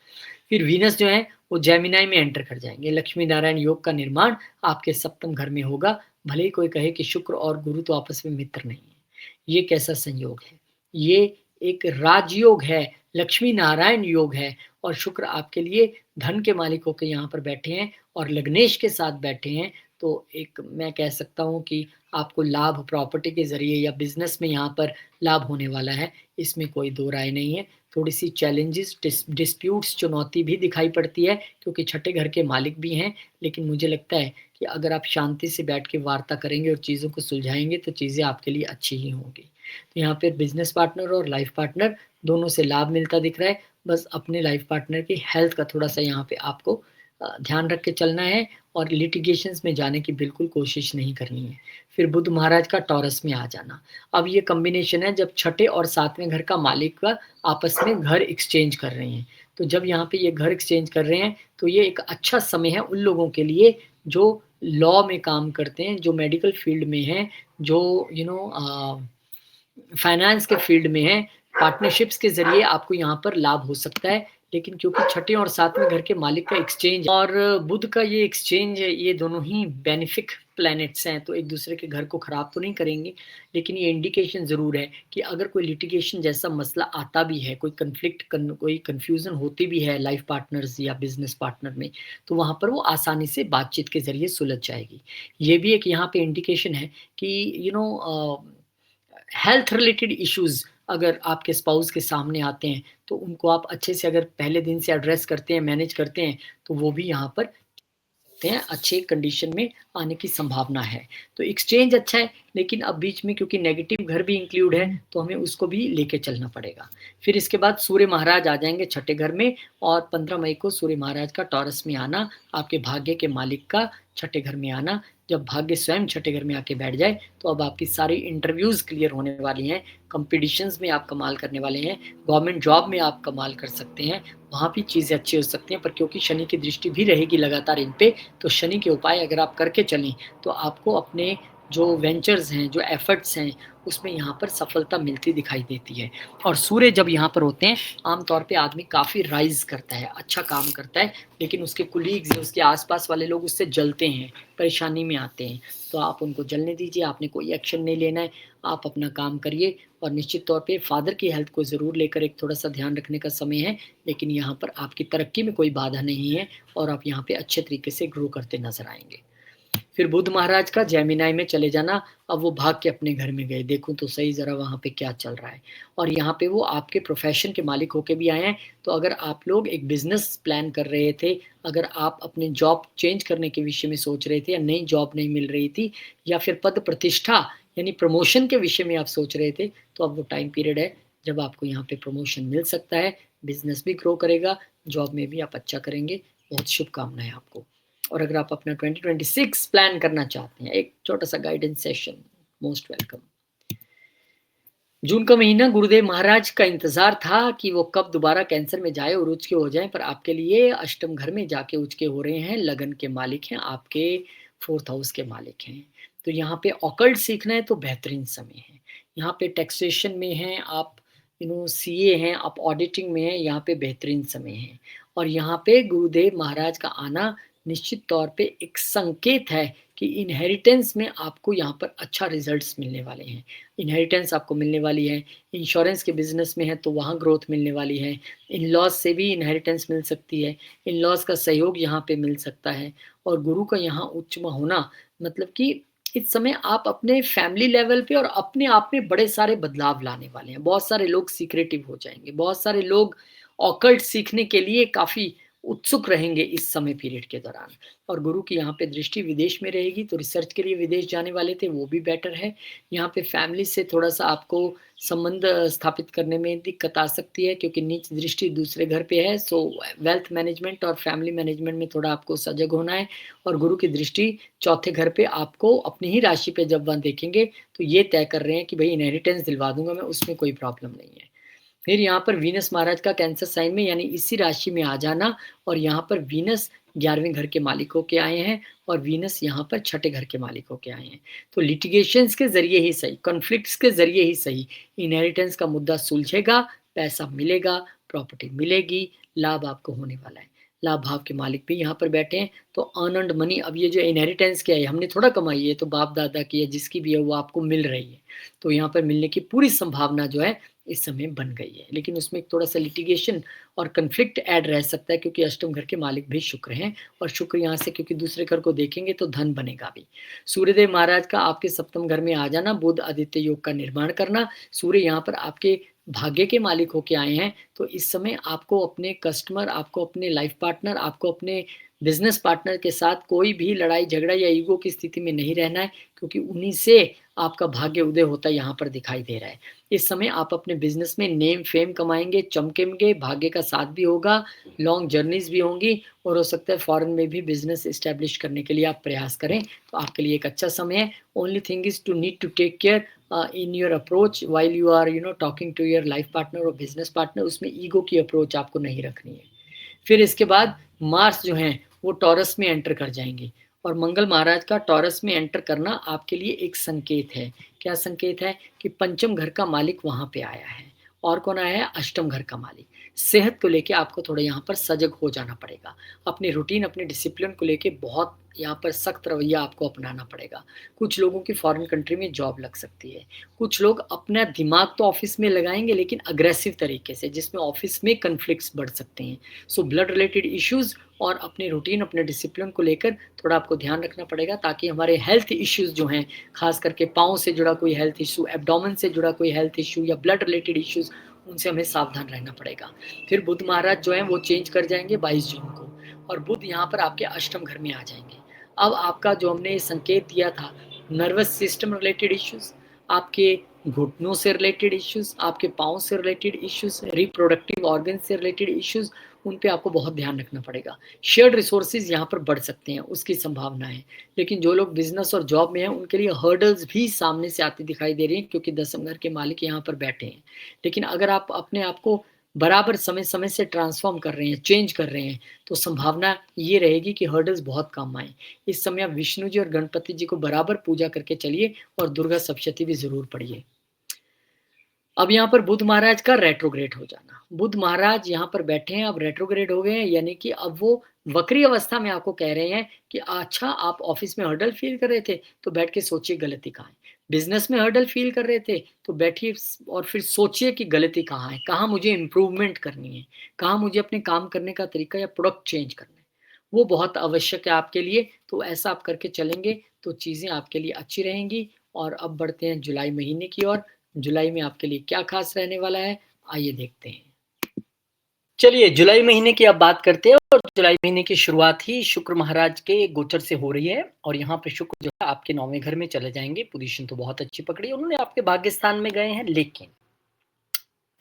फिर वीनस जो है वो जेमिनी में एंटर कर जाएँगे। लक्ष्मी नारायण योग का निर्माण आपके सप्तम घर में होगा। भले ही कोई कहे कि शुक्र और गुरु तो आपस में मित्र नहीं है। ये कैसा संयोग है? ये एक राजयोग है, लक्ष्मी नारायण योग है और शुक्र आपके लिए धन के मालिक होके यहाँ पर बैठे हैं और लग्नेश के साथ बैठे हैं। तो एक मैं कह सकता हूँ कि आपको लाभ प्रॉपर्टी के ज़रिए या बिज़नेस में यहाँ पर लाभ होने वाला है, इसमें कोई दो राय नहीं है। थोड़ी-सी चैलेंजेस, डिस्प्यूट्स, चुनौती भी दिखाई पड़ती है क्योंकि छठे घर के मालिक भी हैं, लेकिन मुझे लगता है कि अगर आप शांति से बैठ के वार्ता करेंगे और चीज़ों को सुलझाएँगे तो चीज़ें आपके लिए अच्छी ही होंगी। तो यहाँ पे बिज़नेस पार्टनर और लाइफ़ पार्टनर दोनों से लाभ मिलता दिख रहा है, बस अपने लाइफ़ पार्टनर की हेल्थ का थोड़ा-सा यहाँ पे आपको ध्यान रख के चलना है और लिटिगेशंस में जाने की बिल्कुल कोशिश नहीं करनी है। फिर बुध महाराज का टॉरस में आ जाना। अब ये कॉम्बिनेशन है जब छठे और 7वें घर का मालिक का आपस में घर एक्सचेंज कर रहे हैं। तो जब यहाँ पे ये घर एक्सचेंज कर रहे हैं, तो ये एक अच्छा समय है उन लोगों के लिए जो लॉ में काम करते हैं, जो मेडिकल फील्ड में हैं, जो फाइनेंस के फील्ड में हैं, पार्टनरशिप्स के ज़रिए आपको यहाँ पर लाभ हो सकता है। लेकिन क्योंकि छठे और 7वें घर के मालिक का एक्सचेंज और बुध का ये एक्सचेंज है, ये दोनों ही बेनिफिक प्लैनेट्स हैं, तो एक-दूसरे के घर को खराब तो नहीं करेंगे। लेकिन ये इंडिकेशन ज़रूर है कि अगर कोई लिटिगेशन जैसा मसला आता भी है, कोई कॉन्फ्लिक्ट कोई कन्फ्यूज़न होती भी है लाइफ़ पार्टनर्स या बिज़नेस पार्टनर में, तो वहाँ पर वो आसानी से बातचीत के ज़रिए सुलझ जाएगी। ये भी एक यहाँ पे इंडिकेशन है कि हेल्थ रिलेटेड इश्यूज़ अगर आपके स्पाउस के सामने आते हैं, तो उनको आप अच्छे से अगर पहले दिन से एड्रेस करते हैं, मैनेज करते हैं, तो वो भी यहाँ पर सकते हैं, अच्छे कंडीशन में आने की संभावना है। तो एक्सचेंज अच्छा है, लेकिन अब बीच में क्योंकि नेगेटिव घर भी इंक्लूड है, तो हमें उसको भी लेके चलना पड़ेगा। फिर इसके बाद सूर्य महाराज आ जाएँगे छठे घर में और 15 मई को सूर्य महाराज का टॉरस में आना, आपके भाग्य के मालिक का छठे घर में आना। जब भाग्य स्वयं छठे घर में आके बैठ जाए, तो अब आपकी सारी इंटरव्यूज़ क्लियर होने वाली हैं, कॉम्पिटिशन्स में आप कमाल करने वाले हैं, गवर्नमेंट जॉब में आप कमाल कर सकते हैं, वहाँ भी चीज़ें अच्छी हो सकती हैं। पर क्योंकि शनि की दृष्टि भी रहेगी लगातार इन पे, तो शनि के उपाय अगर आप करके चलें, तो आपको अपने जो वेंचर्स हैं, जो एफर्ट्स हैं, उसमें यहाँ पर सफलता मिलती दिखाई देती है। और सूर्य जब यहाँ पर होते हैं, आम तौर पे आदमी काफ़ी राइज़ करता है, अच्छा काम करता है, लेकिन उसके कलीग्स या उसके आस-पास वाले लोग उससे जलते हैं, परेशानी में आते हैं। तो आप उनको जलने दीजिए, आपने कोई एक्शन नहीं लेना है, आप अपना काम करिए और निश्चित तौर पे फादर की हेल्थ को ज़रूर लेकर एक थोड़ा-सा ध्यान रखने का समय है, लेकिन यहाँ पर आपकी तरक्की में कोई बाधा नहीं है और आप यहाँ पे अच्छे तरीके से ग्रो करते नज़र आएँगे। फिर बुध महाराज का जेमिनी में चले जाना, अब वो भाग के अपने घर में गए, देखूँ तो सही ज़रा वहाँ पे क्या चल रहा है। और यहाँ पे वो आपके प्रोफ़ेशन के मालिक होके भी आए हैं, तो अगर आप लोग एक बिज़नेस प्लान कर रहे थे, अगर आप अपने जॉब चेंज करने के विषय में सोच रहे थे या नई जॉब नहीं मिल रही थी या फिर पद प्रतिष्ठा यानी प्रमोशन के विषय में आप सोच रहे थे, तो अब वो टाइम पीरियड है जब आपको यहाँ पे प्रमोशन मिल सकता है, बिज़नेस भी ग्रो करेगा, जॉब में भी आप अच्छा करेंगे। बहुत शुभकामनाएँ आपको। और अगर आप अपना 2026 प्लान करना चाहते हैं, एक छोटा-सा गाइडेंस सेशन, मोस्ट वेलकम। जून का महीना गुरुदेव महाराज का इंतज़ार था कि वो कब दोबारा कैंसर में जाएँ और उच्च के हो जाएँ, पर आपके लिए अष्टम घर में जाके उच्च के हो रहे हैं, लगन के मालिक हैं, आपके 4th हाउस के मालिक हैं। तो यहाँ पे ऑकल्ट सीखना है तो बेहतरीन समय है। यहाँ पे टैक्सेशन में हैं आप, सीए हैं, आप ऑडिटिंग में हैं, यहाँ पे बेहतरीन समय है। और यहाँ पे गुरुदेव महाराज का आना निश्चित तौर पे एक संकेत है कि इनहेरिटेंस में आपको यहाँ पर अच्छा रिजल्ट्स मिलने वाले हैं। इनहेरिटेंस आपको मिलने वाली है, इंश्योरेंस के बिज़नेस में है तो वहाँ ग्रोथ मिलने वाली है, इन-लॉज़ से भी इनहेरिटेंस मिल सकती है, इन-लॉज़ का सहयोग यहाँ पे मिल सकता है और गुरु का यहाँ उच्च में होना मतलब कि इस समय आप अपने फैमिली लेवल पे और अपने आप में बड़े सारे बदलाव लाने वाले हैं। बहुत सारे लोग सीक्रेटिव हो जाएँगे, बहुत सारे लोग ऑकल्ट सीखने के लिए काफ़ी उत्सुक रहेंगे इस समय पीरियड के दौरान। और गुरु की यहाँ पे दृष्टि विदेश में रहेगी, तो रिसर्च के लिए विदेश जाने वाले थे, वो भी बेटर है। यहाँ पे फैमिली से थोड़ा-सा आपको संबंध स्थापित करने में दिक्कत आ सकती है क्योंकि नीच दृष्टि दूसरे घर पे है, सो वेल्थ मैनेजमेंट और फैमिली मैनेजमेंट में थोड़ा आपको सजग होना है और गुरु की दृष्टि चौथे घर पे आपको अपनी ही राशि पे जब वहाँ देखेंगे, तो ये तय कर रहे हैं कि भई इनहेरिटेंस दिलवा दूँगा मैं, उसमें कोई प्रॉब्लम नहीं है। फिर यहाँ पर वीनस महाराज का कैंसर साइन में यानी इसी राशि में आ जाना और यहाँ पर वीनस 11वें घर के मालिक होके आए हैं और वीनस यहाँ पर छठे घर के मालिक होके आए हैं। तो लिटिगेशंस के ज़रिए ही सही, कॉन्फ्लिक्ट्स के ज़रिए ही सही, इनहेरिटेंस का मुद्दा सुलझेगा, पैसा मिलेगा, प्रॉपर्टी मिलेगी, लाभ आपको होने वाला है। लाभ भाव के मालिक भी यहाँ पर बैठे हैं, तो अर्न्ड मनी अब ये जो इनहेरिटेंस क्या है, हमने थोड़ा कमाई है, तो बाप-दादा की है, जिसकी भी है वो आपको मिल रही है। तो यहाँ पर मिलने की पूरी संभावना जो है इस समय बन गई है। लेकिन उसमें थोड़ा-सा लिटिगेशन और कॉन्फ्लिक्ट ऐड रह सकता है क्योंकि अष्टम घर के मालिक भी शुक्र हैं और शुक्र यहाँ से क्योंकि दूसरे घर को देखेंगे तो धन बनेगा भी। सूर्यदेव महाराज का आपके सप्तम घर में आ जाना, बुध आदित्य योग का निर्माण करना, सूर्य यहाँ पर आपके भाग्य के मालिक होके आए हैं, तो इस समय आपको अपने कस्टमर, आपको अपने लाइफ पार्टनर, आपको अपने बिज़नेस पार्टनर के साथ कोई भी लड़ाई झगड़ा या ईगो की स्थिति में नहीं रहना है क्योंकि उन्हीं से आपका भाग्य उदय होता यहाँ पर दिखाई दे रहा है। इस समय आप अपने बिज़नेस में नेम फेम कमाएँगे, चमकेंगे, भाग्य का साथ भी होगा, लॉन्ग जर्नीज़ भी होंगी और हो सकता है फॉरेन में भी बिज़नेस एस्टैब्लिश करने के लिए आप प्रयास करें, तो आपके लिए एक अच्छा समय है। Only thing is to need to take care in your approach while you are talking to your life partner और बिज़नेस पार्टनर, उसमें ईगो की अप्रोच आपको नहीं रखनी है। फिर इसके बाद मार्स जो हैं वो टॉरस में एंटर कर जाएँगे और मंगल महाराज का टॉरस में एंटर करना आपके लिए एक संकेत है। क्या संकेत है? कि पंचम घर का मालिक वहाँ पे आया है और कौन आया है? अष्टम घर का मालिक। सेहत को लेके आपको थोड़ा यहाँ पर सजग हो जाना पड़ेगा। अपनी रूटीन, अपने डिसिप्लिन को लेके बहुत यहाँ पर सख्त रवैया आपको अपनाना पड़ेगा। कुछ लोगों की फॉरेन कंट्री में जॉब लग सकती है। कुछ लोग अपना दिमाग तो ऑफ़िस में लगाएँगे लेकिन अग्रेसिव तरीके से जिसमें ऑफ़िस में कॉन्फ्लिक्ट्स बढ़ सकते हैं। सो ब्लड रिलेटेड इश्यूज़ और अपनी रूटीन, अपने डिसिप्लिन को लेकर थोड़ा आपको ध्यान रखना पड़ेगा ताकि हमारे हेल्थ इश्यूज़ जो हैं, ख़ास करके पाँव से जुड़ा कोई हेल्थ इश्यू, एब्डोमेन से जुड़ा कोई हेल्थ इश्यू या ब्लड रिलेटेड इश्यूज़, उनसे हमें सावधान रहना पड़ेगा। फिर बुध महाराज जो हैं वो चेंज कर जाएँगे 22 जून को और बुध यहाँ पर आपके अष्टम घर में आ जाएँगे। अब आपका जो हमने संकेत दिया था, नर्वस सिस्टम रिलेटेड इश्यूज़, आपके घुटनों से रिलेटेड इश्यूज़, आपके पाँव से रिलेटेड इश्यूज़, रिप्रोडक्टिव ऑर्गन से रिलेटेड इश्यूज़, उन पे आपको बहुत ध्यान रखना पड़ेगा। शेयर्ड रिसोर्सेज़ यहाँ पर बढ़ सकते हैं, उसकी संभावना है। लेकिन जो लोग बिज़नेस और जॉब में हैं, उनके लिए हर्डल्स भी सामने से आती दिखाई दे रही हैं क्योंकि दसम घर के मालिक यहाँ पर बैठे हैं। लेकिन अगर आप अपने आप को बराबर समय-समय से ट्रांसफ़ॉर्म कर रहे हैं, चेंज कर रहे हैं, तो संभावना ये रहेगी कि हर्डल्स बहुत कम आएँ। इस समय आप विष्णु जी और गणपति जी को बराबर पूजा करके चलिए और दुर्गा सप्तशती भी ज़रूर पढ़िए। अब यहाँ पर बुध महाराज का रेट्रोग्रेड हो जाना। बुध महाराज यहाँ पर बैठे हैं, अब रेट्रोग्रेड हो गए हैं, यानी कि अब वो वक्री अवस्था में आपको कह रहे हैं कि अच्छा आप ऑफ़िस में हर्डल फ़ील कर रहे थे, तो बैठ के सोचिए गलती कहाँ है। बिज़नेस में हर्डल फ़ील कर रहे थे, तो बैठिए और फिर सोचिए कि गलती कहाँ है, कहाँ मुझे इम्प्रूवमेंट करनी है, कहाँ मुझे अपने काम करने का तरीका या प्रोडक्ट चेंज करना है। वो बहुत आवश्यक है आपके लिए, तो ऐसा आप करके चलेंगे, तो चीज़ें आपके लिए अच्छी रहेंगी और अब बढ़ते हैं जुलाई महीने की ओर। जुलाई में आपके लिए क्या खास रहने वाला है, आइए देखते हैं। चलिए जुलाई महीने की अब बात करते हैं और जुलाई महीने की शुरुआत ही शुक्र महाराज के गोचर से हो रही है और यहाँ पे शुक्र जो है आपके 9वें घर में चले जाएँगे, पोज़ीशन तो बहुत अच्छी पकड़ी है, उन्होंने आपके भाग्य स्थान में गए हैं, लेकिन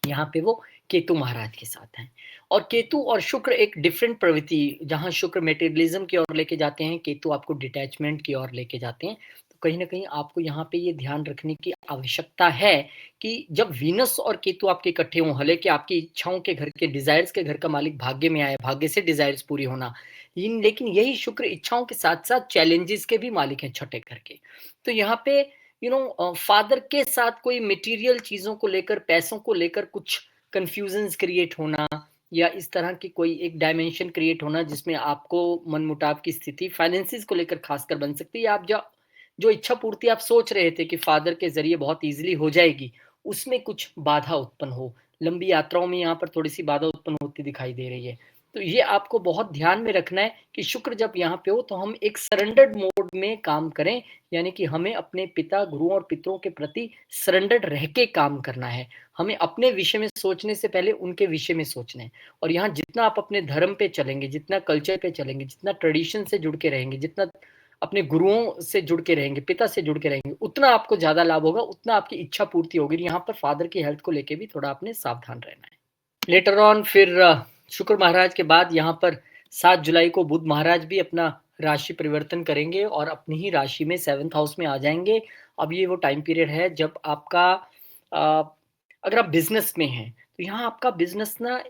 यहाँ पे वो केतु महाराज के साथ हैं और केतु और शुक्र एक डिफरेंट प्रवृत्ति, जहाँ शुक्र मटेरियलिज्म की ओर लेके जाते हैं, केतु आपको डिटैचमेंट की ओर लेके जाते हैं। तो कहीं न कहीं आपको यहाँ पे ये ध्यान रखने की आवश्यकता है कि जब वीनस और केतु आपके इकट्ठे हों, हालाँकि आपकी इच्छाओं के घर के डिज़ायर्स के घर का मालिक भाग्य में आए, भाग्य से डिज़ायर्स पूरी होना। लेकिन यही शुक्र इच्छाओं के साथ-साथ चैलेंजेस के भी मालिक हैं छठे घर के। तो यहाँ पे फादर के साथ कोई मटेरियल चीज़ों को लेकर, पैसों को लेकर कुछ कन्फ्यूजन्स क्रिएट होना या इस तरह की कोई एक डायमेंशन क्रिएट होना जिसमें आपको मनमुटाव की स्थिति फाइनेंसिस को लेकर खासकर बन सकती है। आप जो जो इच्छा पूर्ति आप सोच रहे थे कि फादर के ज़रिए बहुत ईज़िली हो जाएगी, उसमें कुछ बाधा उत्पन्न हो। लंबी यात्राओं में यहाँ पर थोड़ी-सी बाधा उत्पन्न होती दिखाई दे रही है। तो ये आपको बहुत ध्यान में रखना है कि शुक्र जब यहाँ पे हो तो हम एक सरेंडर्ड मोड में काम करें, यानी कि हमें अपने पिता, गुरुओं और पितरों के प्रति सरेंडर्ड रह के काम करना है। हमें अपने विषय में सोचने से पहले उनके विषय में सोचना है। और यहाँ जितना आप अपने धर्म पे चलेंगे, जितना कल्चर पे चलेंगे, जितना ट्रेडिशन से जुड़ के रहेंगे, जितना अपने गुरुओं से जुड़ के रहेंगे, पिता से जुड़ के रहेंगे, उतना आपको ज़्यादा लाभ होगा, उतना आपकी इच्छा पूर्ति होगी। यहाँ पर फादर की हेल्थ को लेके भी थोड़ा आपने सावधान रहना है। लेटर ऑन फिर शुक्र महाराज के बाद यहाँ पर 7 जुलाई को बुध महाराज भी अपना राशि परिवर्तन करेंगे और अपनी ही राशि में 7th हाउस में आ जाएँगे। अब ये वो टाइम पीरियड है जब आपका अगर आप बिज़नेस में हैं, तो यहाँ आपका बिज़नेस ना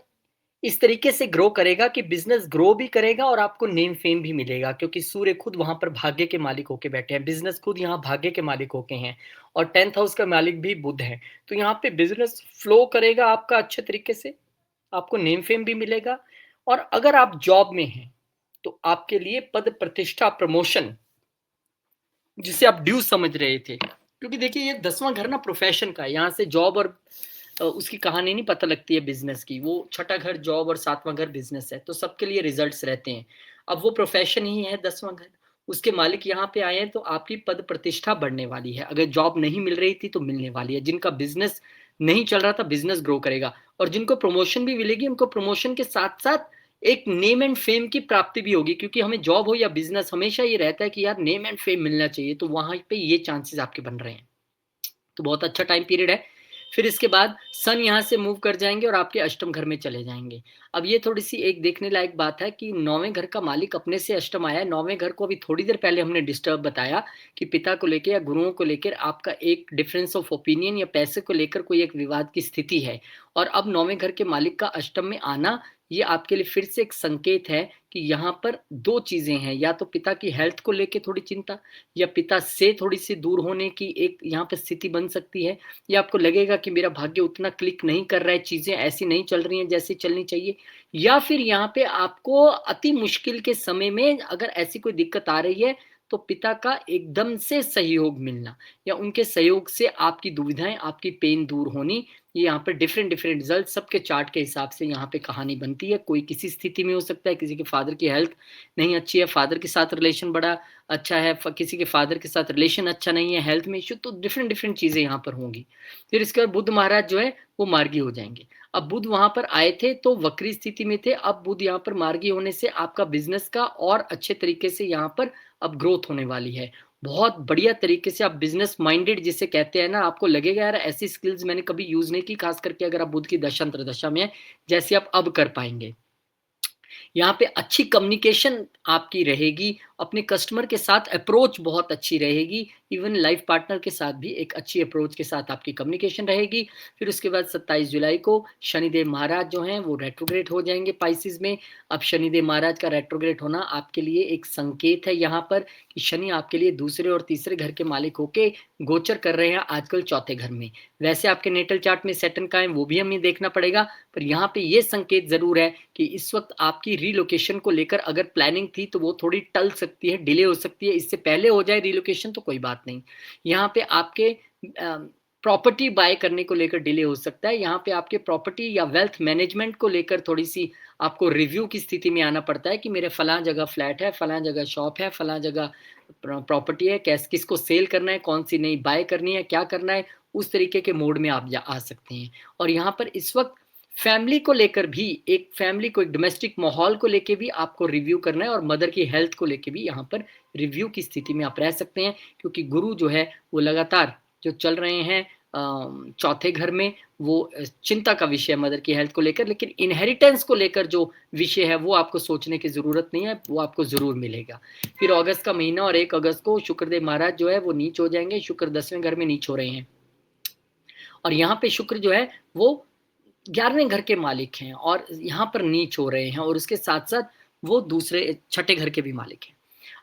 इस तरीके से ग्रो करेगा कि बिज़नेस ग्रो भी करेगा और आपको नेम फेम भी मिलेगा, क्योंकि सूर्य खुद वहाँ पर भाग्य के मालिक होके बैठे हैं। बिज़नेस खुद यहाँ भाग्य के मालिक होके हैं और 10th हाउस का मालिक भी बुध है। तो यहाँ पे बिज़नेस फ्लो करेगा आपका अच्छे तरीके से, आपको नेम फेम भी मिलेगा। और अगर आप जॉब में हैं, तो आपके लिए पद प्रतिष्ठा प्रमोशन, जिसे आप ड्यू समझ रहे थे, क्योंकि देखिए ये 10वां घर ना प्रोफेशन का है। यहाँ से जॉब और उसकी कहानी नहीं पता लगती है बिजनेस की। वो छठा घर जॉब और 7वां घर बिजनेस है, तो सबके लिए रिजल्ट्स रहते हैं। अब वो प्रोफेशन ही है 10वां घर, उसके मालिक यहाँ पे आए हैं, तो आपकी पद प्रतिष्ठा बढ़ने वाली है। अगर जॉब नहीं मिल रही थी तो मिलने वाली है। जिनका बिजनेस नहीं चल रहा था, बिजनेस ग्रो करेगा। और जिनको प्रमोशन भी मिलेगी, उनको प्रमोशन के साथ साथ एक नेम एंड फेम की प्राप्ति भी होगी, क्योंकि हमें जॉब हो या बिजनेस हमेशा ये रहता है कि यार नेम एंड फेम मिलना चाहिए, तो वहां पे ये चांसेस आपके बन रहे हैं। तो बहुत अच्छा टाइम पीरियड है। फिर इसके बाद सन यहाँ से मूव कर जाएँगे और आपके अष्टम घर में चले जाएँगे। अब ये थोड़ी-सी एक देखने लायक बात है कि 9वें घर का मालिक अपने से अष्टम आया है। 9वें घर को अभी थोड़ी देर पहले हमने डिस्टर्ब बताया कि पिता को लेके या गुरुओं को लेकर आपका एक डिफरेंस ऑफ ओपिनियन या पैसे को लेकर कोई एक विवाद की स्थिति है। और अब 9वें घर के मालिक का अष्टम में आना, ये आपके लिए फिर से एक संकेत है कि यहाँ पर 2 चीज़ें हैं, या तो पिता की हेल्थ को लेके थोड़ी चिंता, या पिता से थोड़ी-सी दूर होने की एक यहाँ पे स्थिति बन सकती है। या आपको लगेगा कि मेरा भाग्य उतना क्लिक नहीं कर रहा है, चीज़ें ऐसी नहीं चल रही हैं जैसी चलनी चाहिए। या फिर यहाँ पे आपको अति मुश्किल के समय में अगर ऐसी कोई दिक्कत आ रही है, तो पिता का एकदम से सहयोग मिलना, या उनके सहयोग से आपकी दुविधाएँ, आपकी पेन दूर होनी, ये यहाँ पे डिफरेंट डिफरेंट रिजल्ट सबके चार्ट के हिसाब से यहाँ पे कहानी बनती है। कोई किसी स्थिति में हो सकता है, किसी के फादर की हेल्थ नहीं अच्छी है, फादर के साथ रिलेशन बड़ा अच्छा है, किसी के फादर के साथ रिलेशन अच्छा नहीं है, हेल्थ में इश्यू, तो डिफरेंट डिफरेंट चीज़ें यहाँ पर होंगी। फिर इसके बाद बुध महाराज जो है वो मार्गी हो जाएँगे। अब बुध वहाँ पर आए थे तो वक्री स्थिति में थे, अब बुध यहाँ पर मार्गी होने से आपका बिज़नेस का और अच्छे तरीके से यहाँ पर अब ग्रोथ होने वाली है। बहुत बढ़िया तरीके से आप बिज़नेस माइंडेड जिसे कहते हैं ना, आपको लगेगा यार ऐसी स्किल्स मैंने कभी यूज़ नहीं की, ख़ास करके अगर आप बुध की दशा अंतर्दशा में हैं, जैसे आप अब कर पाएँगे। यहाँ पे अच्छी कम्युनिकेशन आपकी रहेगी, अपने कस्टमर के साथ अप्रोच बहुत अच्छी रहेगी, इवन लाइफ पार्टनर के साथ भी एक अच्छी अप्रोच के साथ आपकी कम्युनिकेशन रहेगी। फिर उसके बाद 27 जुलाई को शनिदेव महाराज जो हैं वो रेट्रोग्रेड हो जाएँगे पाइसेस में। अब शनिदेव महाराज का रेट्रोग्रेड होना आपके लिए एक संकेत है यहाँ पर कि शनि आपके लिए दूसरे और तीसरे घर के मालिक होके गोचर कर रहे हैं आजकल चौथे घर में। वैसे आपके नेटल चार्ट में सैटर्न कहाँ है वो भी हमें देखना पड़ेगा, पर यहाँ पे ये संकेत ज़रूर है कि इस वक़्त आपकी रिलोकेशन को लेकर अगर प्लानिंग थी तो वो थोड़ी टल सकती है, डिले हो सकती है। इससे पहले हो जाए रिलोकेशन तो कोई बात नहीं। यहाँ पे आपके प्रॉपर्टी बाय करने को लेकर डिले हो सकता है। यहाँ पे आपके प्रॉपर्टी या वेल्थ मैनेजमेंट को लेकर थोड़ी-सी आपको रिव्यू की स्थिति में आना पड़ता है कि मेरे फलाँ जगह फ्लैट है, फलाँ जगह शॉप है, फलाँ जगह प्रॉपर्टी है, किसको सेल करना है, कौन-सी नई बाय करनी है, क्या करना है, उस तरीके के मोड में आप आ सकते हैं। और यहाँ पर इस वक़्त फैमिली को लेकर भी एक डोमेस्टिक माहौल को लेके भी आपको रिव्यू करना है, और मदर की हेल्थ को लेके भी यहाँ पर रिव्यू की स्थिति में आप रह सकते हैं, क्योंकि गुरु जो है वो लगातार जो चल रहे हैं चौथे घर में, वो चिंता का विषय है मदर की हेल्थ को लेकर। लेकिन इनहेरिटेंस को लेकर जो विषय है वो आपको सोचने की ज़रूरत नहीं है, वो आपको ज़रूर मिलेगा। फिर अगस्त का महीना और 1 अगस्त को शुक्रदेव महाराज जो है वो नीच हो जाएंगे। शुक्र 10वें घर में नीच हो रहे हैं, और यहाँ पे शुक्र जो है वो 11वें घर के मालिक हैं और यहाँ पर नीच हो रहे हैं, और उसके साथ-साथ वो दूसरे छठे घर के भी मालिक हैं।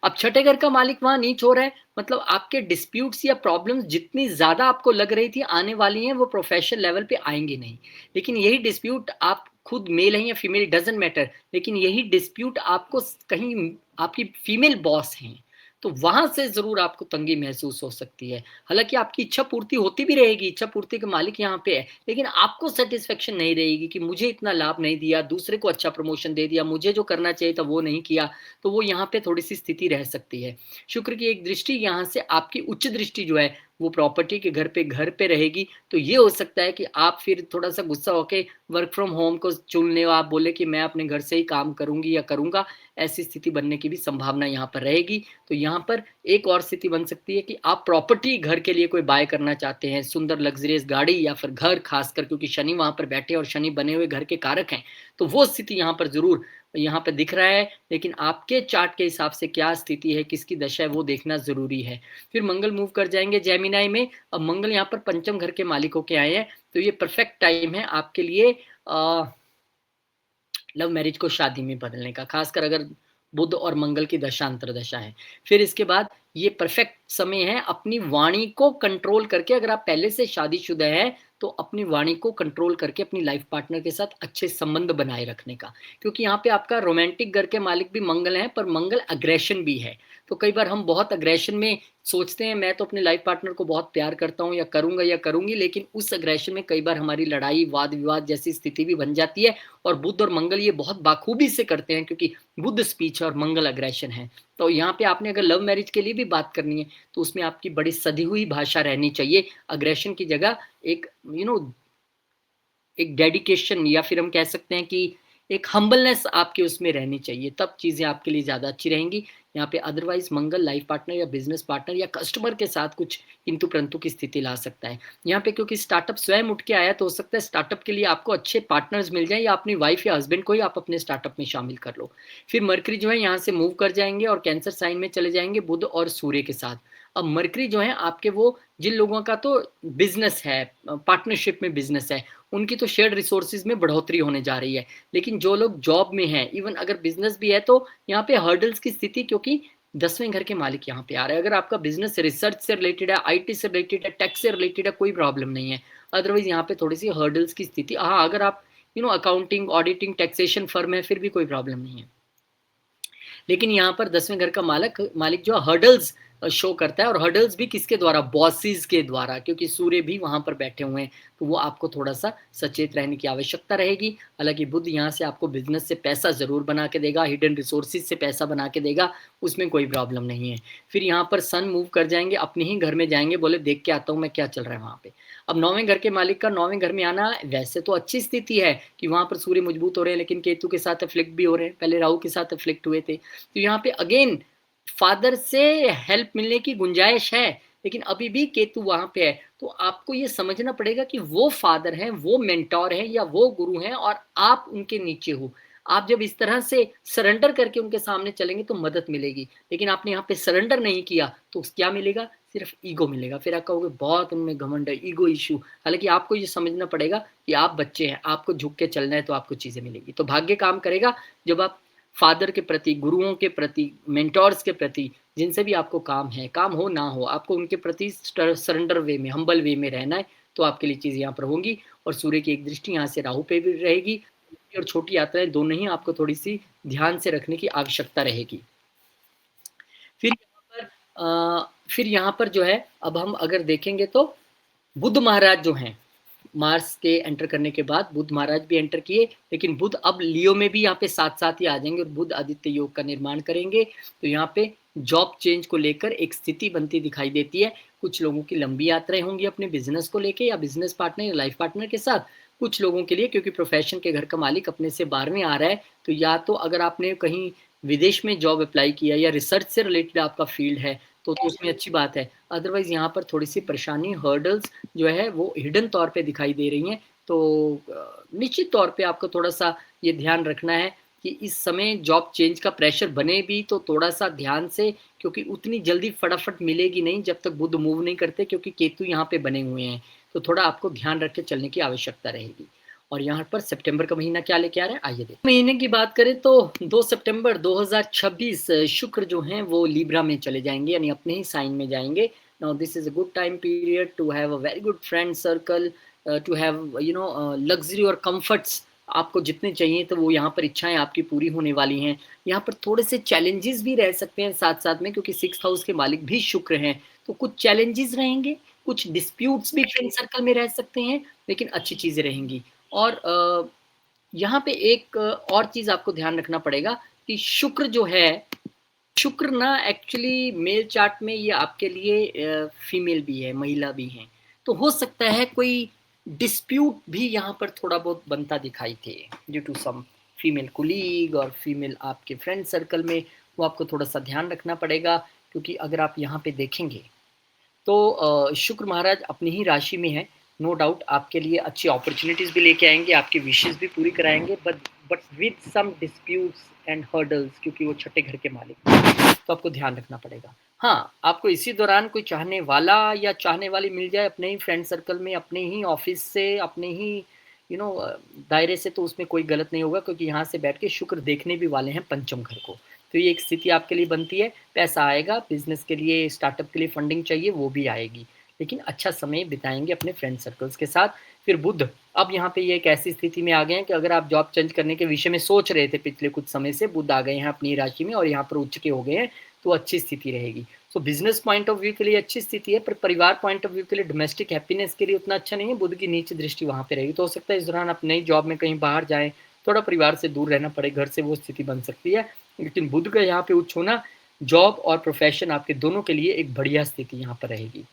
अब छठे घर का मालिक वहाँ नीच हो रहा है, मतलब आपके डिस्प्यूट्स या प्रॉब्लम्स जितनी ज़्यादा आपको लग रही थी आने वाली हैं, वो प्रोफेशनल लेवल पे आएँगी नहीं। लेकिन यही डिस्प्यूट आप खुद मेल है या फीमेल डज़न्ट मैटर, लेकिन यही डिस्प्यूट आपको कहीं आपकी फीमेल बॉस हैं, तो वहाँ से ज़रूर आपको तंगी महसूस हो सकती है। हालाँकि आपकी इच्छा पूर्ति होती भी रहेगी, इच्छा पूर्ति के मालिक यहाँ पे है, लेकिन आपको सैटिस्फैक्शन नहीं रहेगी कि मुझे इतना लाभ नहीं दिया, दूसरे को अच्छा प्रमोशन दे दिया, मुझे जो करना चाहिए था वो नहीं किया, तो वो यहाँ पे थोड़ी-सी स्थिति रह सकती है। शुक्र की एक दृष्टि यहाँ से आपकी उच्च दृष्टि जो है, वो प्रॉपर्टी के घर पे रहेगी, तो ये हो सकता है कि आप फिर थोड़ा-सा गुस्सा होके वर्क फ्रॉम होम को चुन लें, आप बोले कि मैं अपने घर से ही काम करूँगी या करूँगा, ऐसी स्थिति बनने की भी संभावना यहाँ पर रहेगी। तो यहाँ पर एक और स्थिति बन सकती है कि आप प्रॉपर्टी घर के लिए कोई बाय करना चाहते हैं, सुंदर लग्ज़रियस गाड़ी या फिर घर, खासकर क्योंकि शनि वहाँ पर बैठे और शनि बने हुए घर के कारक हैं, तो वो स्थिति यहाँ पर ज़रूर यहाँ पे दिख रहा है, लेकिन आपके चार्ट के हिसाब से क्या स्थिति है, किसकी दशा है, वो देखना ज़रूरी है। फिर मंगल मूव कर जाएँगे जेमिनी में। अब मंगल यहाँ पर पंचम घर के मालिक होके आए हैं, तो ये परफेक्ट टाइम है आपके लिए लव मैरिज को शादी में बदलने का, खासकर अगर बुध और मंगल की दशा अंतर्दशा है। फिर इसके बाद ये परफेक्ट समय है अपनी वाणी को कंट्रोल करके, अगर आप पहले से शादीशुदा हैं, तो अपनी वाणी को कंट्रोल करके अपनी लाइफ पार्टनर के साथ अच्छे संबंध बनाए रखने का। क्योंकि यहाँ पे आपका रोमांटिक घर के मालिक भी मंगल हैं, पर मंगल अग्रेशन भी है। तो कई बार हम बहुत अग्रेशन में सोचते हैं, मैं तो अपने लाइफ पार्टनर को बहुत प्यार करता हूँ या करूँगा या करूँगी, लेकिन उस अग्रेशन में कई बार हमारी लड़ाई, वाद-विवाद जैसी स्थिति भी बन जाती है, और बुध और मंगल ये बहुत बाखूबी से करते हैं, क्योंकि बुध स्पीच और मंगल अग्रेशन है। तो यहाँ पे आपने अगर लव मैरिज के लिए भी बात करनी है, तो उसमें आपकी बड़ी सधी हुई भाषा रहनी चाहिए। अग्रेशन की जगह एक एक डेडिकेशन, या फिर हम कह सकते हैं कि एक हम्बलनेस आपके उसमें रहनी चाहिए, तब चीज़ें आपके लिए ज़्यादा अच्छी रहेंगी। यहाँ पे अदरवाइज़ मंगल लाइफ पार्टनर या बिज़नेस पार्टनर या कस्टमर के साथ कुछ किंतु-परंतु की स्थिति ला सकता है। यहाँ पे क्योंकि स्टार्टअप स्वयं उठ के आया, तो हो सकता है स्टार्टअप के लिए आपको अच्छे पार्टनर्स मिल जाएँ, या अपनी वाइफ़ या हस्बैंड को ही आप अपने स्टार्टअप में शामिल कर लो। फिर मरकरी जो है यहाँ से मूव कर जाएँगे और कैंसर साइन में चले जाएँगे बुध और सूर्य के साथ। अब मरकरी जो है आपके वो जिन लोगों का तो बिज़नेस है, पार्टनरशिप में बिज़नेस है, उनकी तो शेयर्ड रिसोर्सेज में बढ़ोतरी होने जा रही है। लेकिन जो लोग जॉब में हैं, इवन अगर बिज़नेस भी है, तो यहाँ पे हर्डल्स की स्थिति, क्योंकि 10वें घर के मालिक यहाँ पे आ रहे हैं। अगर आपका बिज़नेस रिसर्च से रिलेटेड है, आईटी से रिलेटेड है, टेक से रिलेटेड है, कोई प्रॉब्लम नहीं है। अदरवाइज़ यहाँ पे थोड़ी-सी हर्डल्स की स्थिति, हाँ, अगर आप अकाउंटिंग, ऑडिटिंग, टैक्सेशन फर्म है, फिर भी कोई प्रॉब्लम नहीं है। लेकिन यहाँ पर 10वें घर का मालिक मालिक जो हर्डल्स शो करता है, और हर्डल्स भी किसके द्वारा, बॉसेस के द्वारा, क्योंकि सूर्य भी वहाँ पर बैठे हुए हैं, तो वो आपको थोड़ा-सा सचेत रहने की आवश्यकता रहेगी। हालाँकि बुध यहाँ से आपको बिज़नेस से पैसा ज़रूर बना के देगा, हिडन रिसोर्सेज़ से पैसा बना के देगा, उसमें कोई प्रॉब्लम नहीं है। फिर यहाँ पर सन मूव कर जाएँगे, अपने ही घर में जाएँगे, बोले देख के आता हूँ मैं क्या चल रहा है वहाँ पे। अब 9वें घर के मालिक का 9वें घर में आना वैसे तो अच्छी स्थिति है कि वहाँ पर सूर्य मजबूत हो रहे हैं, लेकिन केतु के साथ अफ्लिक्ट भी हो रहे हैं, पहले राहु के साथ अफ्लिक्ट हुए थे। तो यहाँ पे अगेन फादर से हेल्प मिलने की गुंजाइश है, लेकिन अभी भी केतु वहाँ पे है। तो आपको ये समझना पड़ेगा कि वो फादर हैं, वो मेंटर हैं या वो गुरु हैं, और आप उनके नीचे हो। आप जब इस तरह से सरेंडर करके उनके सामने चलेंगे, तो मदद मिलेगी। लेकिन आपने यहाँ पे सरेंडर नहीं किया, तो क्या मिलेगा? सिर्फ ईगो मिलेगा। फिर आप कहोगे बहुत उनमें घमंड है, ईगो इश्यू। हालाँकि आपको ये समझना पड़ेगा कि आप बच्चे हैं, आपको झुक के चलना है, तो आपको चीज़ें मिलेगी। तो भाग्य काम करेगा जब आप फादर के प्रति, गुरुओं के प्रति, मेंटोर्स के प्रति, जिनसे भी आपको काम है, काम हो ना हो, आपको उनके प्रति सरेंडर वे में, हम्बल वे में रहना है, तो आपके लिए चीज़ यहाँ पर होंगी। और सूर्य की एक दृष्टि यहाँ से राहु पे भी रहेगी, और छोटी यात्राएँ दोनों ही आपको थोड़ी-सी ध्यान से रखने की आवश्यकता रहेगी। फिर यहाँ पर जो है, अब हम अगर देखेंगे तो बुध महाराज जो हैं, मार्स के एंटर करने के बाद बुध महाराज भी एंटर किए, लेकिन बुध अब लियो में भी यहाँ पे साथ-साथ ही आ जाएँगे, और बुध आदित्य योग का निर्माण करेंगे। तो यहाँ पे जॉब चेंज को लेकर एक स्थिति बनती दिखाई देती है। कुछ लोगों की लंबी यात्राएँ होंगी अपने बिज़नेस को लेके, या बिज़नेस पार्टनर या लाइफ पार्टनर के साथ। कुछ लोगों के लिए, क्योंकि प्रोफ़ेशन के घर का मालिक अपने से 12वें आ रहा है, तो या तो अगर आपने कहीं विदेश में जॉब अप्लाई किया या रिसर्च से रिलेटेड आपका फ़ील्ड है, तो उसमें अच्छी बात है। अदरवाइज़ यहाँ पर थोड़ी-सी परेशानी, हर्डल्स जो है वो हिडन तौर पे दिखाई दे रही हैं। तो निश्चित तौर पे आपको थोड़ा-सा ये ध्यान रखना है कि इस समय जॉब चेंज का प्रेशर बने भी, तो थोड़ा-सा ध्यान से, क्योंकि उतनी जल्दी फटाफट मिलेगी नहीं जब तक बुध मूव नहीं करते, क्योंकि केतु यहाँ पे बने हुए हैं। तो थोड़ा आपको ध्यान रख के चलने की आवश्यकता रहेगी। और यहाँ पर सितंबर का महीना क्या लेके आ रहा है, आइए देखते हैं। महीने की बात करें तो 2 सितंबर 2026 शुक्र जो हैं वो लिब्रा में चले जाएँगे, यानी अपने ही साइन में जाएँगे। Now this is a good time period to have a very good friend circle, to have luxury or comforts आपको जितने चाहिए तो वो यहाँ पर इच्छाएँ आपकी पूरी होने वाली हैं। यहाँ पर थोड़े से चैलेंजेस भी रह सकते हैं साथ-साथ में, क्योंकि 6th हाउस के मालिक भी शुक्र हैं, तो कुछ चैलेंजेस रहेंगे, कुछ डिस्प्यूट्स भी फ्रेंड सर्कल में रह सकते हैं, लेकिन अच्छी चीज़ें रहेंगी। और यहाँ पे एक और चीज़ आपको ध्यान रखना पड़ेगा कि शुक्र जो है, शुक्र ना एक्चुअली मेल चार्ट में ये आपके लिए फीमेल भी है, महिला भी हैं। तो हो सकता है कोई डिस्प्यूट भी यहाँ पर थोड़ा बहुत बनता दिखाई दे due to some female colleague और फीमेल आपके फ्रेंड सर्कल में, वो आपको थोड़ा-सा ध्यान रखना पड़ेगा, क्योंकि अगर आप यहाँ पे देखेंगे तो शुक्र महाराज अपनी ही राशि में है, नो डाउट आपके लिए अच्छी अपॉर्च्युनिटीज़ भी लेके आएँगे, आपकी विशेज़ भी पूरी कराएँगे, but with some disputes and hurdles, क्योंकि वो छठे घर के मालिक हैं, तो आपको ध्यान रखना पड़ेगा। हाँ, आपको इसी दौरान कोई चाहने वाला या चाहने वाली मिल जाए अपने ही फ्रेंड सर्कल में, अपने ही ऑफ़िस से, अपने ही यू नो दायरे से, तो उसमें कोई गलत नहीं होगा, क्योंकि यहाँ से बैठ के शुक्र देखने भी वाले हैं पंचम घर को। तो ये एक स्थिति आपके लिए बनती है, पैसा आएगा, बिज़नेस के लिए, स्टार्टअप के लिए फंडिंग चाहिए, वो भी आएगी। लेकिन अच्छा समय बिताएँगे अपने फ्रेंड सर्कल्स के साथ। फिर बुध, अब यहाँ पे ये एक ऐसी स्थिति में आ गए हैं कि अगर आप जॉब चेंज करने के विषय में सोच रहे थे पिछले कुछ समय से, बुध आ गए हैं अपनी राशि में और यहाँ पर उच्च के हो गए हैं, तो अच्छी स्थिति रहेगी। सो बिज़नेस पॉइंट ऑफ व्यू के लिए अच्छी स्थिति है, पर परिवार पॉइंट ऑफ व्यू के लिए, डोमेस्टिक हैप्पीनेस के लिए उतना अच्छा नहीं है, बुध की नीच दृष्टि वहाँ पे रहेगी। तो हो सकता है इस दौरान आप नई जॉब में कहीं बाहर जाएँ, थोड़ा परिवार से दूर रहना पड़े, घर से वो स्थिति बन सकती है। लेकिन बुध का यहाँ पे उच्च होना, जॉब और प्रोफेशन आपके दोनों के लिए एक बढ़िया स्थिति यहाँ पर रहेगी।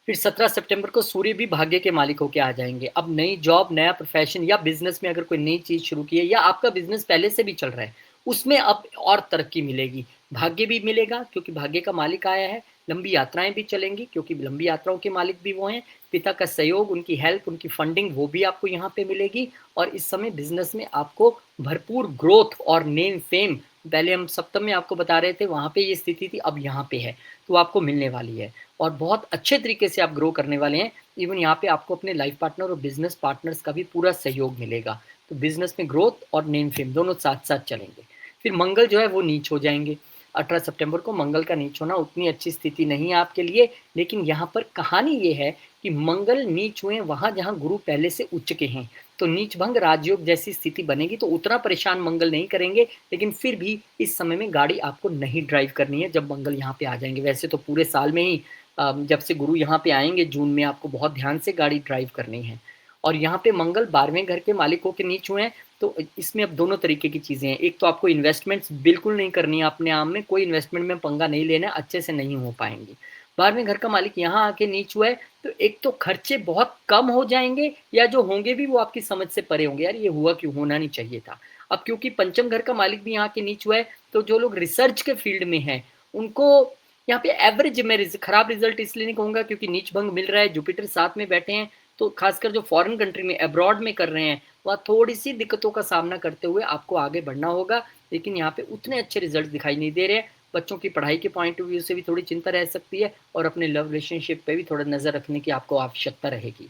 फिर 17 सितंबर को सूर्य भी भाग्य के मालिक होके आ जाएंगे। अब नई जॉब, नया प्रोफेशन या बिजनेस में अगर कोई नई चीज़ शुरू की है या आपका बिजनेस पहले से भी चल रहा है, उसमें अब और तरक्की मिलेगी। भाग्य भी मिलेगा क्योंकि भाग्य का मालिक आया है। लंबी यात्राएं भी चलेंगी क्योंकि लंबी यात्राओं के मालिक भी वो हैं। पिता का सहयोग, उनकी हेल्प, उनकी फंडिंग, वो भी आपको यहाँ पे मिलेगी। और इस समय बिजनेस में आपको भरपूर ग्रोथ और नेम फेम, पहले हम सप्तम में आपको बता रहे थे वहाँ पे ये स्थिति थी, अब यहाँ पे है, तो आपको मिलने वाली है। और बहुत अच्छे तरीके से आप ग्रो करने वाले हैं। इवन यहाँ पे आपको अपने लाइफ पार्टनर और बिजनेस पार्टनर्स का भी पूरा सहयोग मिलेगा। तो बिजनेस में ग्रोथ और नेम फेम दोनों साथ साथ चलेंगे। फिर मंगल जो है वो नीच हो जाएंगे। 18 सितंबर को मंगल का नीच होना उतनी अच्छी स्थिति नहीं है आपके लिए, लेकिन यहाँ पर कहानी ये है कि मंगल नीच हुए वहाँ जहाँ गुरु पहले से उच्च के हैं, तो नीच भंग राजयोग जैसी स्थिति बनेगी, तो उतना परेशान मंगल नहीं करेंगे। लेकिन फिर भी इस समय में गाड़ी आपको नहीं ड्राइव करनी है जब मंगल यहाँ पे आ जाएंगे। वैसे तो पूरे साल में ही जब से गुरु यहाँ पे आएंगे जून में, आपको बहुत ध्यान से गाड़ी ड्राइव करनी है। और यहाँ पे मंगल 12वें घर के मालिक होकर नीच हुए हैं, तो इसमें अब दोनों तरीके की चीज़ें हैं। एक तो आपको इन्वेस्टमेंट्स बिल्कुल नहीं करनी है अपने आप में, कोई इन्वेस्टमेंट में पंगा नहीं लेना है, अच्छे से नहीं हो पाएंगी। 12वें घर का मालिक यहाँ आके नीच हुआ है, तो एक तो खर्चे बहुत कम हो जाएंगे, या जो होंगे भी वो आपकी समझ से परे होंगे, यार ये हुआ क्यों, होना नहीं चाहिए था। अब क्योंकि पंचम घर का मालिक भी यहाँ के नीच हुआ है, तो जो लोग रिसर्च के फील्ड में हैं उनको यहाँ पे एवरेज में खराब रिजल्ट इसलिए नहीं कहूँगा क्योंकि नीच भंग मिल रहा है, जुपिटर साथ में बैठे हैं, तो खासकर जो फॉरेन कंट्री में, अब्रॉड में कर रहे हैं, वहाँ थोड़ी सी दिक्कतों का सामना करते हुए आपको आगे बढ़ना होगा। लेकिन यहाँ पे उतने अच्छे रिजल्ट दिखाई नहीं दे रहे हैं। बच्चों की पढ़ाई के पॉइंट ऑफ व्यू से भी थोड़ी चिंता रह सकती है, और अपने लव रिलेशनशिप पे भी थोड़ा नज़र रखने की आपको आवश्यकता रहेगी।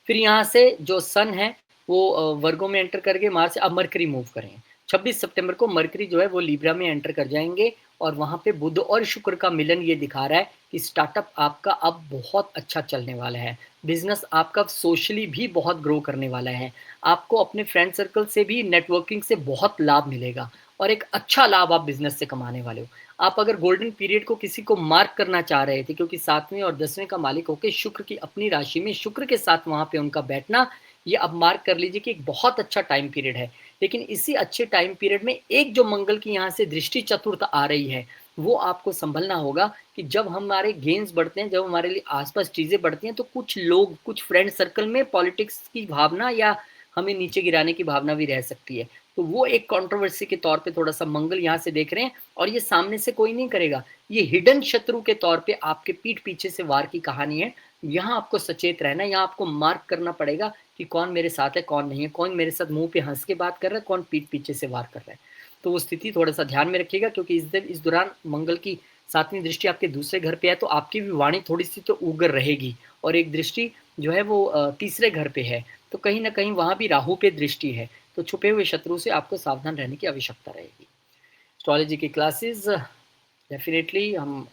फिर यहाँ से जो सन है वो वर्गों में एंटर करके मार्स, अब मरकरी मूव करें। 26 सितंबर को मरकरी जो है वो लिब्रा में एंटर कर जाएंगे, और वहाँ पे बुध और शुक्र का मिलन ये दिखा रहा है कि स्टार्टअप आपका अब बहुत अच्छा चलने वाला है। बिजनेस आपका सोशली भी बहुत ग्रो करने वाला है। आपको अपने फ्रेंड सर्कल से भी, नेटवर्किंग से बहुत लाभ मिलेगा, और एक अच्छा लाभ आप बिजनेस से कमाने वाले हो। आप अगर गोल्डन पीरियड को किसी को मार्क करना चाह रहे थे, क्योंकि 7वें और 10वें का मालिक होकर शुक्र की अपनी राशि में शुक्र के साथ वहाँ पे उनका बैठना, ये अब मार्क कर लीजिए कि एक बहुत अच्छा टाइम पीरियड है। लेकिन इसी अच्छे टाइम पीरियड में एक जो मंगल की यहाँ से दृष्टि चतुर्थ आ रही है, वो आपको संभलना होगा कि जब हमारे गेन्स बढ़ते हैं, जब हमारे लिए आसपास चीज़ें बढ़ती हैं, तो कुछ लोग, कुछ फ्रेंड सर्कल में पॉलिटिक्स की भावना या हमें नीचे गिराने की भावना भी रह सकती है। तो वो एक कंट्रोवर्सी के तौर पे थोड़ा सा मंगल यहाँ से देख रहे हैं, और ये सामने से कोई नहीं करेगा, ये हिडन शत्रु के तौर पे आपके पीठ पीछे से वार की कहानी है। यहाँ आपको सचेत रहना है, यहाँ आपको मार्क करना पड़ेगा कि कौन मेरे साथ है, कौन नहीं है, कौन मेरे साथ मुंह पे हंस के बात कर रहा है, कौन पीठ पीछे से वार कर रहा है। तो वो स्थिति थोड़ा सा ध्यान में रखिएगा, क्योंकि इस दौरान मंगल की 7वीं दृष्टि आपके दूसरे घर पे है, तो आपकी भी वाणी थोड़ी सी तो उग्र रहेगी। और एक दृष्टि जो है वो तीसरे घर पे है, तो कहीं ना कहीं वहाँ भी राहु पे दृष्टि है, तो छुपे हुए शत्रु से आपको सावधान रहने की आवश्यकता रहेगी। एस्ट्रोलॉजी की क्लासेस डेफिनेटली हम,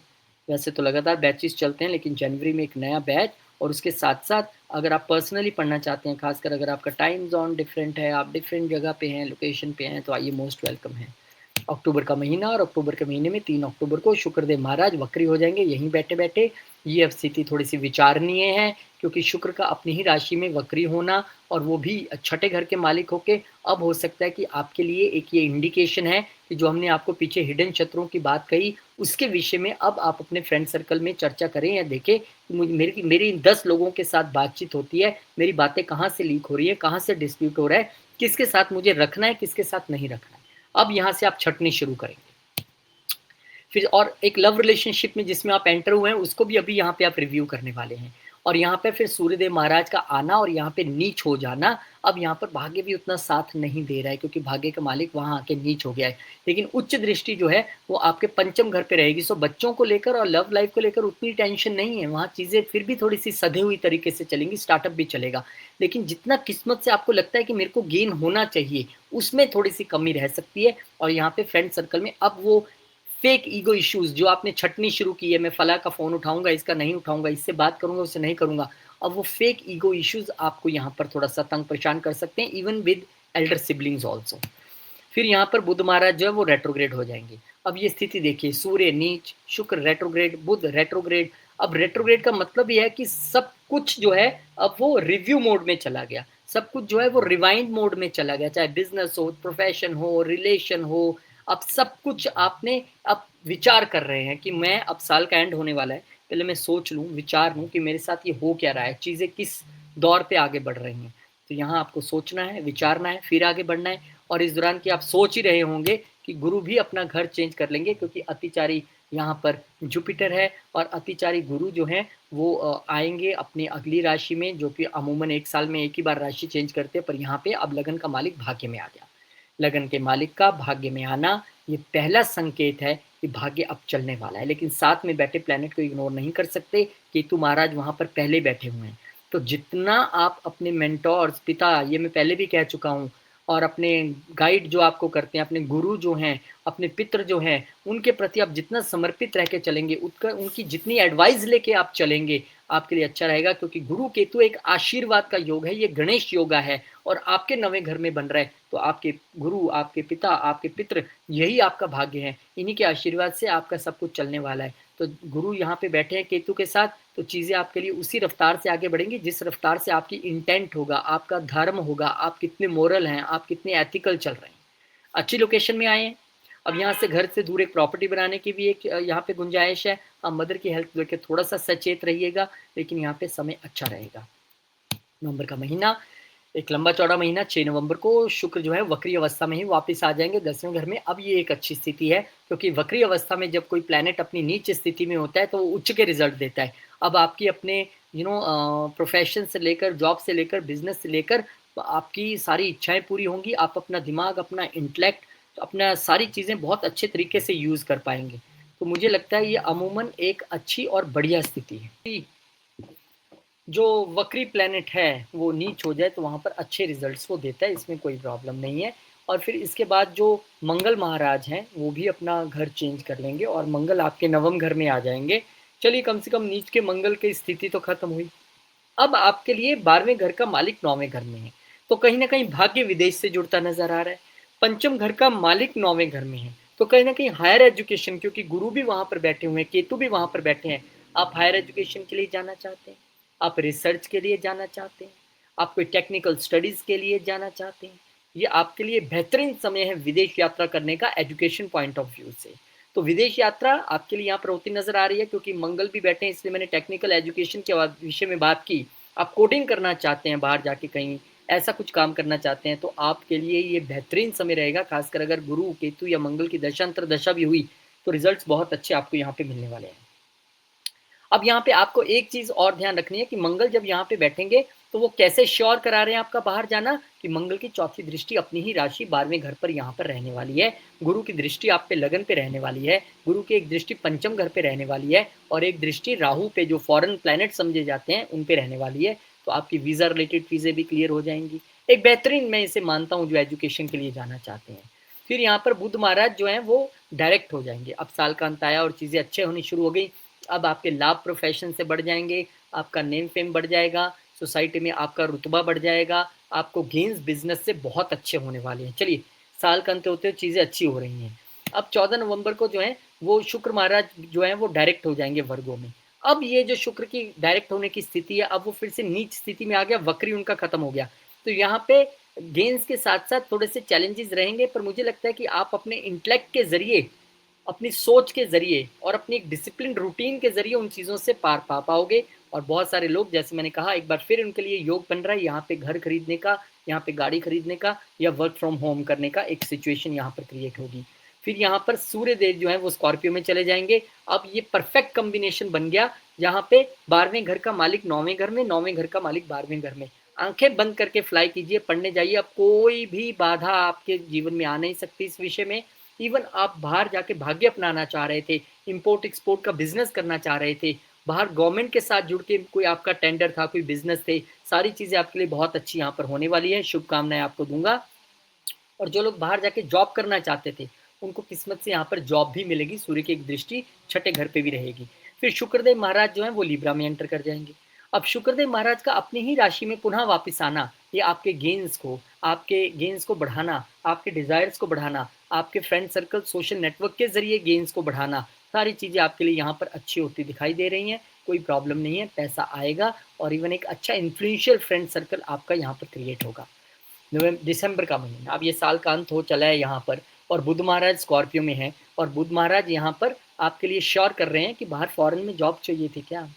वैसे तो लगातार बैचेस चलते हैं, लेकिन जनवरी में एक नया बैच और उसके साथ-साथ अगर आप पर्सनली पढ़ना चाहते हैं, खासकर अगर आपका टाइम ज़ोन डिफरेंट है, आप डिफरेंट जगह पे हैं, लोकेशन पे हैं, तो आइए मोस्ट वेलकम है। अक्टूबर का महीना और अक्टूबर के महीने में 3 अक्टूबर को शुक्रदेव महाराज वक्री हो जाएँगे यहीं बैठे-बैठे। ये अब स्थिति थोड़ी-सी विचारणीय है क्योंकि शुक्र का अपनी ही राशि में वक्री होना और वो भी छठे घर के मालिक होके अब हो सकता है कि आपके लिए एक ये इंडिकेशन है कि जो हमने आपको पीछे हिडन शत्रुओं की बात कही, उसके विषय में अब आप अपने फ्रेंड सर्कल में चर्चा करें या देखें कि मेरी मेरी 10 लोगों के साथ बातचीत होती है, मेरी बातें कहाँ से लीक हो रही हैं, कहाँ से डिस्प्यूट हो रहा है, किसके साथ मुझे रखना है, किसके साथ नहीं रखना है। अब यहाँ से आप छँटनी शुरू करेंगे। फिर और एक लव रिलेशनशिप में जिसमें आप एंटर हुए हैं, उसको भी अभी यहाँ पे आप रिव्यू करने वाले हैं। और यहाँ पे फिर सूर्यदेव महाराज का आना और यहाँ पे नीच हो जाना, अब यहाँ पर भाग्य भी उतना साथ नहीं दे रहा है क्योंकि भाग्य का मालिक वहाँ आके नीच हो गया है। लेकिन उच्च दृष्टि जो है, वो आपके पंचम घर पे रहेगी। सो बच्चों को लेकर और लव लाइफ को लेकर उतनी टेंशन नहीं है। वहाँ चीज़ें फिर भी थोड़ी-सी सधे हुई तरीके से चलेंगी, स्टार्टअप भी चलेगा। लेकिन जितना किस्मत से आपको लगता है कि मेरे को गेन होना चाहिए, उसमें थोड़ी-सी कमी रह सकती है और यहाँ पे फ्रेंड सर्कल में अब वो फेक ईगो इश्यूज़ जो आपने छँटनी शुरू की है, मैं फलाँ का फ़ोन उठाऊँगा, इसका नहीं उठाऊँगा, इससे बात करूँगा, उससे नहीं करूँगा। अब वो फेक ईगो इश्यूज़ आपको यहाँ पर थोड़ा-सा तंग परेशान कर सकते हैं, even with Elder siblings also. फिर यहाँ पर बुध महाराज जो है वो रेट्रोग्रेड हो जाएँगे। अब ये स्थिति देखिए, सूर्य नीच, शुक्र रेट्रोग्रेड, बुध रेट्रोग्रेड। अब रेट्रोग्रेड का मतलब ये है कि सब कुछ जो है अब वो रिव्यू मोड में चला गया। सब कुछ जो है वो रिवाइंड मोड में चला गया, चाहे बिज़नेस हो, प्रोफ़ेशन हो, रिलेशन हो। अब सब कुछ आपने अब विचार कर रहे हैं कि मैं अब साल का एंड होने वाला है, पहले मैं सोच लूँ, विचार लूँ कि मेरे साथ ये हो क्या रहा है, चीज़ें किस दौर पे आगे बढ़ रही हैं। तो यहाँ आपको सोचना है, विचारना है, फिर आगे बढ़ना है। और इस दौरान कि आप सोच ही रहे होंगे कि गुरु भी अपना घर चेंज कर लेंगे क्योंकि अतिचारी यहाँ पर जुपिटर है और अतिचारी गुरु जो हैं वो आएँगे अपनी अगली राशि में, जो कि अमूमन 1 साल में 1 ही बार राशि चेंज करते हैं, पर यहाँ पे अब लगन का मालिक भाग्य में आ गया। लगन के मालिक का भाग्य में आना ये पहला संकेत है कि भाग्य अब चलने वाला है, लेकिन साथ में बैठे प्लैनेट को इग्नोर नहीं कर सकते। केतु महाराज वहाँ पर पहले बैठे हुए हैं। तो जितना आप अपने मेंटोर्स, पिता, ये मैं पहले भी कह चुका हूँ, और अपने गाइड जो आपको करते हैं, अपने गुरु जो हैं, अपने पितृ जो हैं, उनके प्रति आप जितना समर्पित रह के चलेंगे, उनका उनकी जितनी एडवाइस लेके आप चलेंगे, आपके लिए अच्छा रहेगा क्योंकि गुरु केतु एक आशीर्वाद का योग है, ये गणेश योगा है और आपके नवे घर में बन रहा है। तो आपके गुरु, आपके पिता, आपके पितृ, यही आपका भाग्य है। इन्हीं के आशीर्वाद से आपका सब कुछ चलने वाला है। तो गुरु यहाँ पे बैठे हैं केतु के साथ, तो चीज़ें आपके लिए उसी रफ्तार से आगे बढ़ेंगी जिस रफ्तार से आपकी इंटेंट होगा, आपका धर्म होगा, आप कितने मोरल हैं, आप कितने एथिकल चल रहे हैं। अच्छी लोकेशन में आए हैं। अब यहाँ से घर से दूर एक प्रॉपर्टी बनाने की भी एक यहाँ पे गुंजाइश है। मदर की हेल्थ लेके थोड़ा-सा सचेत रहिएगा, लेकिन यहाँ पे समय अच्छा रहेगा। नवंबर का महीना, एक लंबा-चौड़ा महीना, 6 नवंबर को शुक्र जो है वक्री अवस्था में ही वापस आ जाएँगे 10वें घर में। अब ये एक अच्छी स्थिति है क्योंकि वक्री अवस्था में जब कोई प्लैनेट अपनी नीच स्थिति में होता है तो वो उच्च के रिज़ल्ट देता है। अब आपकी अपने प्रोफ़ेशन से लेकर, जॉब से लेकर, बिज़नेस से लेकर आपकी सारी इच्छाएँ पूरी होंगी। आप अपना दिमाग, अपना इंटेलेक्ट, अपना सारी चीज़ें बहुत अच्छे तरीके से यूज़ कर पाएँगे। तो मुझे लगता है ये अमूमन एक अच्छी और बढ़िया स्थिति है। जो वक्री प्लैनेट है वो नीच हो जाए तो वहाँ पर अच्छे रिजल्ट्स वो देता है, इसमें कोई प्रॉब्लम नहीं है। और फिर इसके बाद जो मंगल महाराज हैं वो भी अपना घर चेंज कर लेंगे और मंगल आपके नवम घर में आ जाएंगे। चलिए, कम से कम नीच के मंगल की स्थिति तो खत्म हुई। अब आपके लिए 12वें घर का मालिक 9वें घर में है, तो कहीं न कहीं भाग्य विदेश से जुड़ता नज़र आ रहा है। पंचम घर का मालिक 9वें घर में है, तो कहीं न कहीं हायर एजुकेशन, क्योंकि गुरु भी वहाँ पर बैठे हुए हैं, केतु भी वहाँ पर बैठे हैं। आप हायर एजुकेशन के लिए जाना चाहते हैं, आप रिसर्च के लिए जाना चाहते हैं, आप कोई टेक्निकल स्टडीज़ के लिए जाना चाहते हैं, ये आपके लिए बेहतरीन समय है विदेश यात्रा करने का एजुकेशन पॉइंट ऑफ व्यू से। तो विदेश यात्रा आपके लिए यहाँ पर होती नज़र आ रही है क्योंकि मंगल भी बैठे हैं, इसलिए मैंने टेक्निकल एजुकेशन के विषय में बात की। आप कोडिंग करना चाहते हैं, बाहर जाके कहीं ऐसा कुछ काम करना चाहते हैं, तो आपके लिए ये बेहतरीन समय रहेगा। खासकर अगर गुरु, केतु या मंगल की दशांतर दशा भी हुई, तो रिजल्ट्स बहुत अच्छे आपको यहाँ पे मिलने वाले हैं। अब यहाँ पे आपको एक चीज़ और ध्यान रखनी है कि मंगल जब यहाँ पे बैठेंगे, तो वो कैसे श्योर करा रहे हैं आपका बाहर जाना, कि मंगल की चौथी दृष्टि अपनी ही राशि 12वें घर पर यहाँ पर रहने वाली है। गुरु की दृष्टि आप पे लगन पे रहने वाली है। गुरु की एक दृष्टि पंचम घर पे रहने वाली है और एक दृष्टि राहु पे, जो फॉरेन प्लैनेट समझे जाते हैं, उन पे रहने वाली है। तो आपकी वीज़ा रिलेटेड चीज़ें भी क्लियर हो जाएँगी। एक बेहतरीन, मैं इसे मानता हूँ, जो एजुकेशन के लिए जाना चाहते हैं। फिर यहाँ पर बुध महाराज जो हैं वो डायरेक्ट हो जाएँगे। अब साल का अंत आया और चीज़ें अच्छे होनी शुरू हो गई। अब आपके लाभ प्रोफ़ेशन से बढ़ जाएँगे, आपका नेम फेम बढ़ जाएगा, सोसाइटी में आपका रुतबा बढ़ जाएगा, आपको गेन्स बिजनेस से बहुत अच्छे होने वाले हैं। चलिए, साल का अंत होते हुए चीज़ें अच्छी हो रही हैं। अब 14 नवंबर को जो है वो शुक्र महाराज जो है वो डायरेक्ट हो जाएंगे वर्गों में। अब ये जो शुक्र की डायरेक्ट होने की स्थिति है, अब वो फिर से नीच स्थिति में आ गया, वक्री उनका खत्म हो गया। तो यहाँ पे गेन्स के साथ साथ थोड़े से चैलेंजेस रहेंगे, पर मुझे लगता है कि आप अपने इंटेलेक्ट के जरिए, अपनी सोच के जरिए और अपनी एक डिसिप्लिन रूटीन के जरिए उन चीज़ों से पार पा पाओगे। और बहुत सारे लोग, जैसे मैंने कहा, एक बार फिर उनके लिए योग बन रहा है यहाँ पे घर खरीदने का, यहाँ पे गाड़ी खरीदने का, या वर्क फ्रॉम होम करने का एक सिचुएशन यहाँ पर क्रिएट होगी। फिर यहाँ पर सूर्य देव जो है वो स्कॉर्पियो में चले जाएंगे। अब ये परफेक्ट कॉम्बिनेशन बन गया, जहाँ पे 12वें घर का मालिक 9वें घर में, 9वें घर का मालिक 12वें घर में। आंखें बंद करके फ्लाई कीजिए, पढ़ने जाइए, अब कोई भी बाधा आपके जीवन में आ नहीं सकती इस विषय में। इवन आप बाहर जाके भाग्य अपनाना चाह रहे थे, इंपोर्ट एक्सपोर्ट का बिजनेस करना चाह रहे थे, बाहर गवर्नमेंट के साथ जुड़ के कोई आपका टेंडर था, कोई बिजनेस थे, सारी चीज़ें आपके लिए बहुत अच्छी यहाँ पर होने वाली है। शुभकामनाएं आपको दूंगा। और जो लोग बाहर जाके जॉब करना चाहते थे, उनको किस्मत से यहाँ पर जॉब भी मिलेगी। सूर्य की एक दृष्टि छठे घर पे भी रहेगी। फिर शुक्रदेव महाराज जो है वो लिब्रा में एंटर कर जाएंगे। अब शुक्रदेव महाराज का अपनी ही राशि में पुनः वापस आना, ये आपके गेन्स को बढ़ाना, आपके डिजायर्स को बढ़ाना, आपके फ्रेंड सर्कल सोशल नेटवर्क के जरिए गेन्स को बढ़ाना, सारी चीज़ें आपके लिए यहाँ पर अच्छी होती दिखाई दे रही हैं। कोई प्रॉब्लम नहीं है, पैसा आएगा और इवन एक अच्छा इन्फ्लुएंशियल फ्रेंड सर्कल आपका यहाँ पर क्रिएट होगा। दिसंबर का महीना, अब ये साल का अंत हो चला है यहाँ पर, और बुध महाराज स्कॉर्पियो में है। और बुध महाराज यहाँ पर आपके लिए श्योर कर रहे हैं कि बाहर फॉरेन में जॉब चाहिए थी क्या,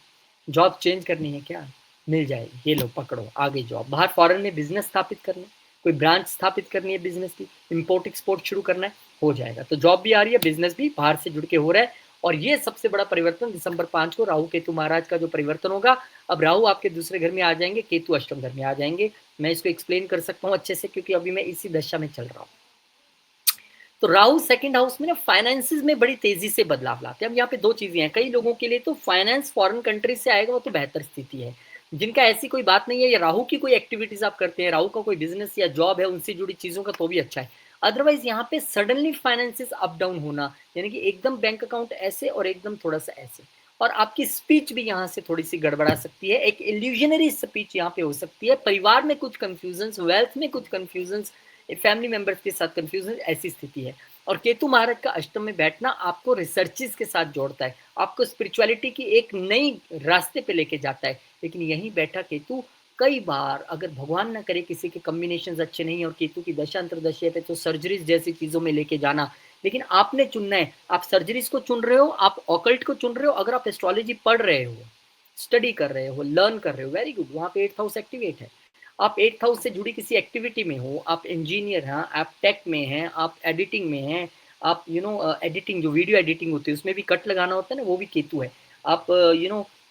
जॉब चेंज करनी है क्या, मिल जाएगी, ये लो पकड़ो आ गई जॉब। बाहर फॉरेन में बिजनेस स्थापित करना है, कोई ब्रांच स्थापित करनी है बिजनेस की, इंपोर्ट एक्सपोर्ट शुरू करना है, हो जाएगा। तो जॉब भी आ रही है, बिजनेस भी बाहर से जुड़ के हो रहा है। और ये सबसे बड़ा परिवर्तन दिसंबर 5 को राहु केतु महाराज का जो परिवर्तन होगा, अब राहु आपके दूसरे घर में आ जाएंगे, केतु अष्टम घर में आ जाएंगे। मैं इसको एक्सप्लेन कर सकता हूँ अच्छे से, क्योंकि अभी मैं इसी दशा में चल रहा हूँ। तो राहु सेकंड हाउस में ना फाइनेंसिस में बड़ी तेजी से बदलाव लाते हैं। अब यहाँ पे दो चीजें हैं, कई लोगों के लिए तो फाइनेंस फॉरेन कंट्री से आएगा, वो तो बेहतर स्थिति है। जिनका ऐसी कोई बात नहीं है, या राहु की कोई एक्टिविटीज आप करते हैं, राहु का कोई बिजनेस या जॉब है, उनसे जुड़ी चीजों का, तो भी अच्छा है। अदरवाइज यहाँ पे सडनली फाइनेंसिस अप डाउन होना, यानी कि एकदम बैंक अकाउंट ऐसे और एकदम थोड़ा सा ऐसे, और आपकी स्पीच भी यहाँ से थोड़ी सी गड़बड़ा सकती है, एक इल्यूजनरी स्पीच यहाँ पे हो सकती है। परिवार में कुछ कंफ्यूजन, वेल्थ में कुछ कंफ्यूजन, फैमिली मेंबर्स के साथ कंफ्यूजन, ऐसी स्थिति है। और केतु महाराज का अष्टम में बैठना आपको रिसर्चेस के साथ जोड़ता है, आपको स्पिरिचुअलिटी की एक नई रास्ते पे लेके जाता है। लेकिन यहीं बैठा केतु कई बार, अगर भगवान ना करे किसी के कॉम्बिनेशन अच्छे नहीं है और केतु की दशा अंतरदशा पे, तो सर्जरीज जैसी चीजों में लेके जाना। लेकिन आपने चुनना है, आप सर्जरीज को चुन रहे हो, आप ऑकल्ट को चुन रहे हो, अगर आप एस्ट्रोलॉजी पढ़ रहे हो, स्टडी कर रहे हो, लर्न कर रहे हो, वेरी गुड, वहां पे 8th हाउस एक्टिवेट है। आप 8th हाउस से जुड़ी किसी एक्टिविटी में हो, आप इंजीनियर हैं, आप टेक में हैं, आप एडिटिंग में हैं, आप एडिटिंग, जो वीडियो एडिटिंग होती है उसमें भी कट लगाना होता है ना, वो भी केतु है। आप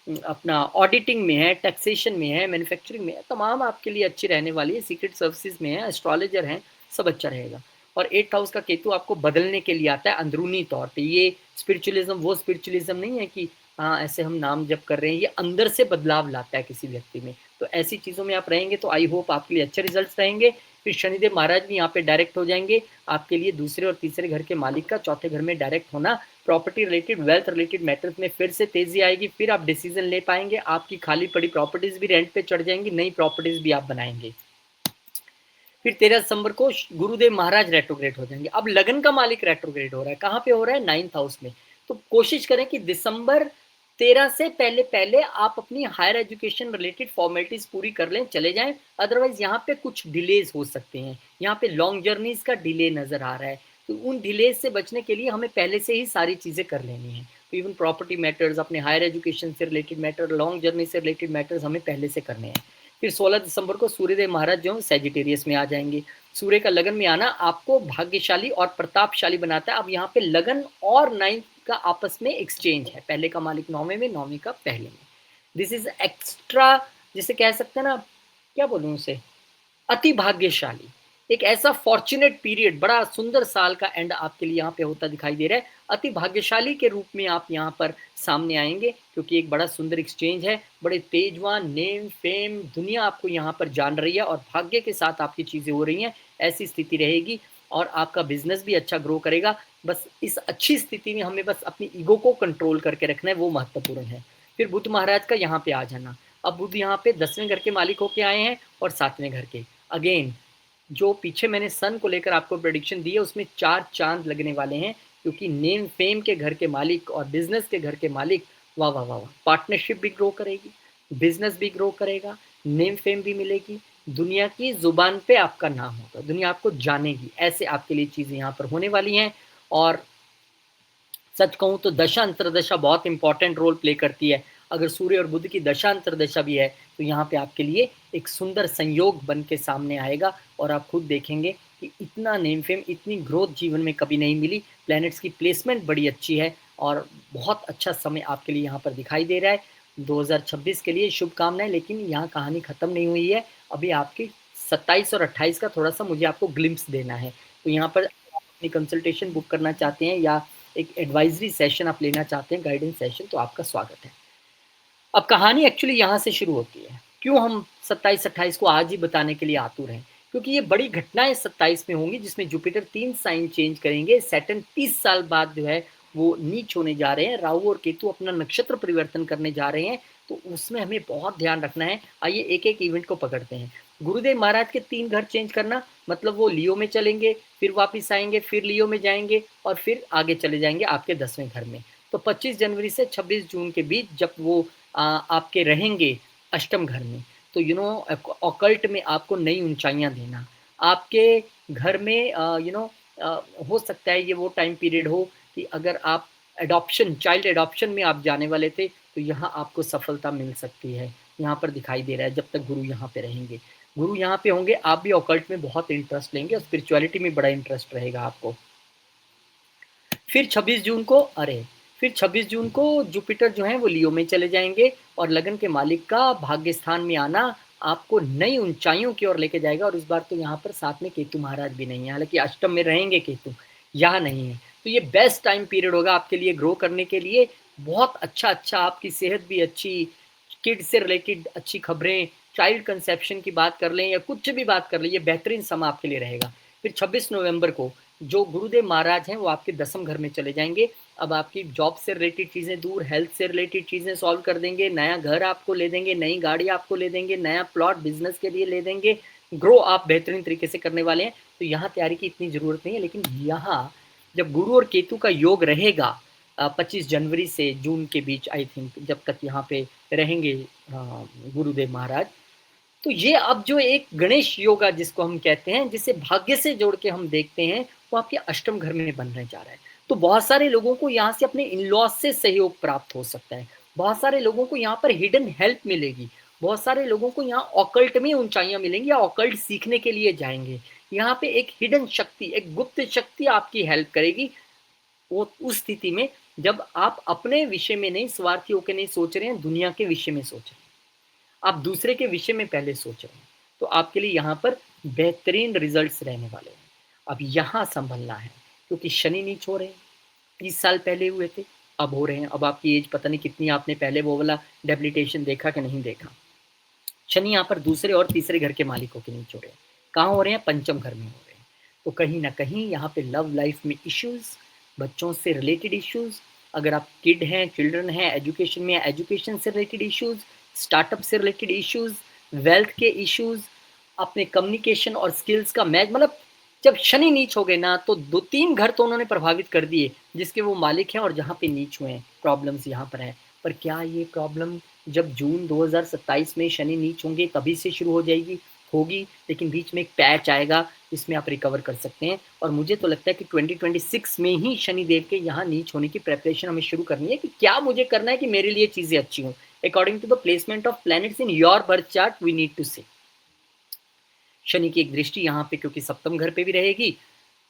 अपना ऑडिटिंग में है, टैक्सेशन में है, मैन्युफैक्चरिंग में है, तमाम आपके लिए अच्छी रहने वाली है। सीक्रेट सर्विसेज में है, एस्ट्रोलॉजर हैं, सब अच्छा रहेगा। और 8th हाउस का केतु आपको बदलने के लिए आता है अंदरूनी तौर पे। ये स्पिरिचुअलिज्म वो स्पिरिचुअलिज्म नहीं है कि हाँ ऐसे हम नाम जप कर रहे हैं, ये अंदर से बदलाव लाता है किसी व्यक्ति में। तो ऐसी चीज़ों में आप रहेंगे तो आई होप आपके लिए अच्छे रिजल्ट्स रहेंगे। फिर शनिदेव महाराज भी यहाँ पे डायरेक्ट हो जाएंगे आपके लिए, दूसरे और तीसरे घर के मालिक का चौथे घर में डायरेक्ट होना, property related, wealth related matters में फिर से तेजी आएगी। फिर आप डिसीजन ले पाएंगे, आपकी खाली पड़ी प्रॉपर्टीज भी रेंट पे चढ़ जाएंगी, नई प्रॉपर्टीज भी आप बनाएंगे। फिर 13 दिसंबर को गुरुदेव महाराज रेट्रोग्रेड हो जाएंगे। अब लगन का मालिक रेट्रोग्रेड हो रहा है, कहाँ पे हो रहा है, 9th हाउस में। तो कोशिश करें कि दिसंबर 13 से पहले पहले आप अपनी हायर एजुकेशन रिलेटेड फॉर्मेलिटीज पूरी कर लें, चले जाएं। अदरवाइज यहाँ पे कुछ डिलेज हो सकते हैं, यहाँ पे लॉन्ग जर्नीज का डिले नजर आ रहा है। तो उन डिलेज से बचने के लिए हमें पहले से ही सारी चीजें कर लेनी है। तो इवन प्रॉपर्टी मैटर्स, अपने हायर एजुकेशन से रिलेटेड मैटर, लॉन्ग जर्नी से रिलेटेड मैटर्स हमें पहले से करने हैं। फिर 16 दिसंबर को सूर्यदेव महाराज जो सेजिटेरियस में आ जाएंगे। सूर्य का लगन में आना आपको भाग्यशाली और प्रतापशाली बनाता है। अब यहाँ पे लगन और 9th का आपस में एक्सचेंज है, पहले का मालिक 9वें में, 9वीं का पहले में। दिस इज एक्स्ट्रा, जिसे कह सकते हैं ना, क्या बोलूं उसे, अति भाग्यशाली, एक ऐसा फॉर्चुनेट पीरियड, बड़ा सुंदर साल का एंड आपके लिए यहाँ पे होता दिखाई दे रहा है। अति भाग्यशाली के रूप में आप यहाँ पर सामने आएंगे, क्योंकि एक बड़ा सुंदर एक्सचेंज है, बड़े तेजवान, नेम फेम, दुनिया आपको यहाँ पर जान रही है और भाग्य के साथ आपकी चीज़ें हो रही हैं, ऐसी स्थिति रहेगी। और आपका बिजनेस भी अच्छा ग्रो करेगा। बस इस अच्छी स्थिति में हमें बस अपनी ईगो को कंट्रोल करके रखना है, वो महत्वपूर्ण है। फिर बुध महाराज का यहाँ पे आ जाना। अब बुध यहाँ पे 10वें घर के मालिक होके आए हैं और 7वें घर के। अगेन जो पीछे मैंने सन को लेकर आपको प्रेडिक्शन दी है उसमें 4 चांद लगने वाले हैं, क्योंकि नेम फेम के घर के मालिक और बिजनेस के घर के मालिक, वाह वाह वाह वाह, पार्टनरशिप भी ग्रो करेगी, बिजनेस भी ग्रो करेगा, नेम फेम भी मिलेगी, दुनिया की जुबान पे आपका नाम होगा, दुनिया आपको जानेगी, ऐसे आपके लिए चीजें यहाँ पर होने वाली हैं। और सच कहूँ तो दशा अंतरदशा बहुत इंपॉर्टेंट रोल प्ले करती है। अगर सूर्य और बुध की दशा अंतरदशा भी है तो यहाँ पे आपके लिए एक सुंदर संयोग बन के सामने आएगा और आप खुद देखेंगे कि इतना नेम फेम, इतनी ग्रोथ जीवन में कभी नहीं मिली। प्लैनेट्स की प्लेसमेंट बड़ी अच्छी है और बहुत अच्छा समय आपके लिए यहाँ पर दिखाई दे रहा है। 2026 के लिए शुभकामनाएं, लेकिन यहाँ कहानी खत्म नहीं हुई है। अभी आपकी 27 और 28 का थोड़ा सा मुझे आपको ग्लिम्स देना है। तो यहाँ पर आप अपनी कंसल्टेशन बुक करना चाहते हैं या एक एडवाइजरी सेशन आप लेना चाहते हैं, गाइडेंस सेशन, तो आपका स्वागत है। अब कहानी एक्चुअली यहाँ से शुरू होती है। क्यों हम 27-28 को आज ही बताने के लिए आतुर हैं? क्योंकि ये बड़ी घटनाएं 27 में होंगी, जिसमें जुपिटर 3 साइन चेंज करेंगे। सैटर्न 30 साल बाद जो है वो नीच होने जा रहे हैं। राहु और केतु अपना नक्षत्र परिवर्तन करने जा रहे हैं, तो उसमें हमें बहुत ध्यान रखना है। आइए एक एक इवेंट को पकड़ते हैं। गुरुदेव महाराज के 3 घर चेंज करना मतलब वो लियो में चलेंगे, फिर वापिस आएंगे, फिर लियो में जाएंगे और फिर आगे चले जाएंगे आपके 10वें घर में। तो 25 जनवरी से 26 जून के बीच जब वो आपके रहेंगे अष्टम घर में, तो ऑकल्ट में आपको नई ऊंचाइयां देना। आपके घर में हो सकता है ये वो टाइम पीरियड हो कि अगर आप एडॉप्शन, चाइल्ड एडॉप्शन में आप जाने वाले थे, तो यहाँ आपको सफलता मिल सकती है। यहाँ पर दिखाई दे रहा है जब तक गुरु यहाँ पे रहेंगे। गुरु यहाँ पे होंगे, आप भी ऑकल्ट में बहुत इंटरेस्ट लेंगे और स्पिरिचुअलिटी में बड़ा इंटरेस्ट रहेगा आपको। फिर 26 जून को फिर 26 जून को जुपिटर जो है वो लियो में चले जाएंगे और लगन के मालिक का भाग्य स्थान में आना आपको नई ऊंचाइयों की ओर लेके जाएगा। और इस बार तो यहाँ पर साथ में केतु महाराज भी नहीं है, हालांकि अष्टम में रहेंगे केतु, यहाँ नहीं है। तो ये बेस्ट टाइम पीरियड होगा आपके लिए ग्रो करने के लिए। बहुत अच्छा, आपकी सेहत भी अच्छी, किड से रिलेटेड अच्छी खबरें, चाइल्ड कंसेप्शन की बात कर लें या कुछ भी बात कर लें, ये बेहतरीन समय आपके लिए रहेगा। फिर 26 नवंबर को जो गुरुदेव महाराज हैं वो आपके 10वें घर में चले जाएंगे। अब आपकी जॉब से रिलेटेड चीज़ें दूर, हेल्थ से रिलेटेड चीज़ें सॉल्व कर देंगे, नया घर आपको ले देंगे, नई गाड़ी आपको ले देंगे, नया प्लॉट बिजनेस के लिए ले देंगे। ग्रो आप बेहतरीन तरीके से करने वाले हैं, तो यहाँ तैयारी की इतनी ज़रूरत नहीं है। लेकिन यहाँ जब गुरु और केतु का योग रहेगा 25 जनवरी से जून के बीच, आई थिंक जब तक यहाँ पे रहेंगे गुरुदेव महाराज, तो ये अब जो एक गणेश योगा जिसको हम कहते हैं, जिसे भाग्य से जोड़ के हम देखते हैं, वो आपके अष्टम घर में बनने जा रहा है। तो बहुत सारे लोगों को यहाँ से अपने इन लॉज से सहयोग प्राप्त हो सकता है। बहुत सारे लोगों को यहाँ पर हिडन हेल्प मिलेगी। बहुत सारे लोगों को यहाँ ऑकल्ट में ऊंचाइयां मिलेंगी या ऑकल्ट सीखने के लिए जाएंगे। यहाँ पे एक हिडन शक्ति, एक गुप्त शक्ति आपकी हेल्प करेगी। वो उस स्थिति में जब आप अपने विषय में नहीं, स्वार्थी होकर नहीं सोच रहे हैं, दुनिया के विषय में सोच रहे हैं, आप दूसरे के विषय में पहले सोच रहे हैं, तो आपके लिए यहाँ पर बेहतरीन रिजल्ट्स रहने वाले हैं। अब यहाँ संभलना है, क्योंकि शनि नीच हो रहे हैं। 30 साल पहले हुए थे, अब हो रहे हैं। अब आपकी एज पता नहीं कितनी, आपने पहले वो वाला डेबिलिटेशन देखा कि नहीं देखा। शनि यहाँ पर दूसरे और तीसरे घर के मालिकों के नीचे हो रहे हैं। कहाँ हो रहे हैं? पंचम घर में हो रहे हैं। तो कहीं ना कहीं यहाँ पे लव लाइफ में इश्यूज, बच्चों से रिलेटेड इश्यूज, अगर आप किड हैं, चिल्ड्रन हैं, एजुकेशन में, एजुकेशन से रिलेटेड इश्यूज, स्टार्टअप से रिलेटेड इश्यूज, वेल्थ के इश्यूज, अपने कम्युनिकेशन और स्किल्स का मैच, मतलब जब शनि नीच हो गए ना, तो 2-3 घर तो उन्होंने प्रभावित कर दिए जिसके वो मालिक हैं, और जहाँ पे नीच हुए हैं प्रॉब्लम्स यहाँ पर हैं। पर क्या ये प्रॉब्लम जब जून 2027 में शनि नीच होंगे तभी से शुरू हो जाएगी? होगी, लेकिन बीच में एक पैच आएगा जिसमें आप रिकवर कर सकते हैं। और मुझे तो लगता है कि 2026 में ही शनि देव के यहाँ नीच होने की प्रेपरेशन हमें शुरू करनी है कि क्या मुझे करना है कि मेरे लिए चीज़ें अच्छी हों। According to the placement of planets in your birth chart we need to see. Shani की एक दृष्टि यहाँ पे क्योंकि सप्तम घर पे भी रहेगी,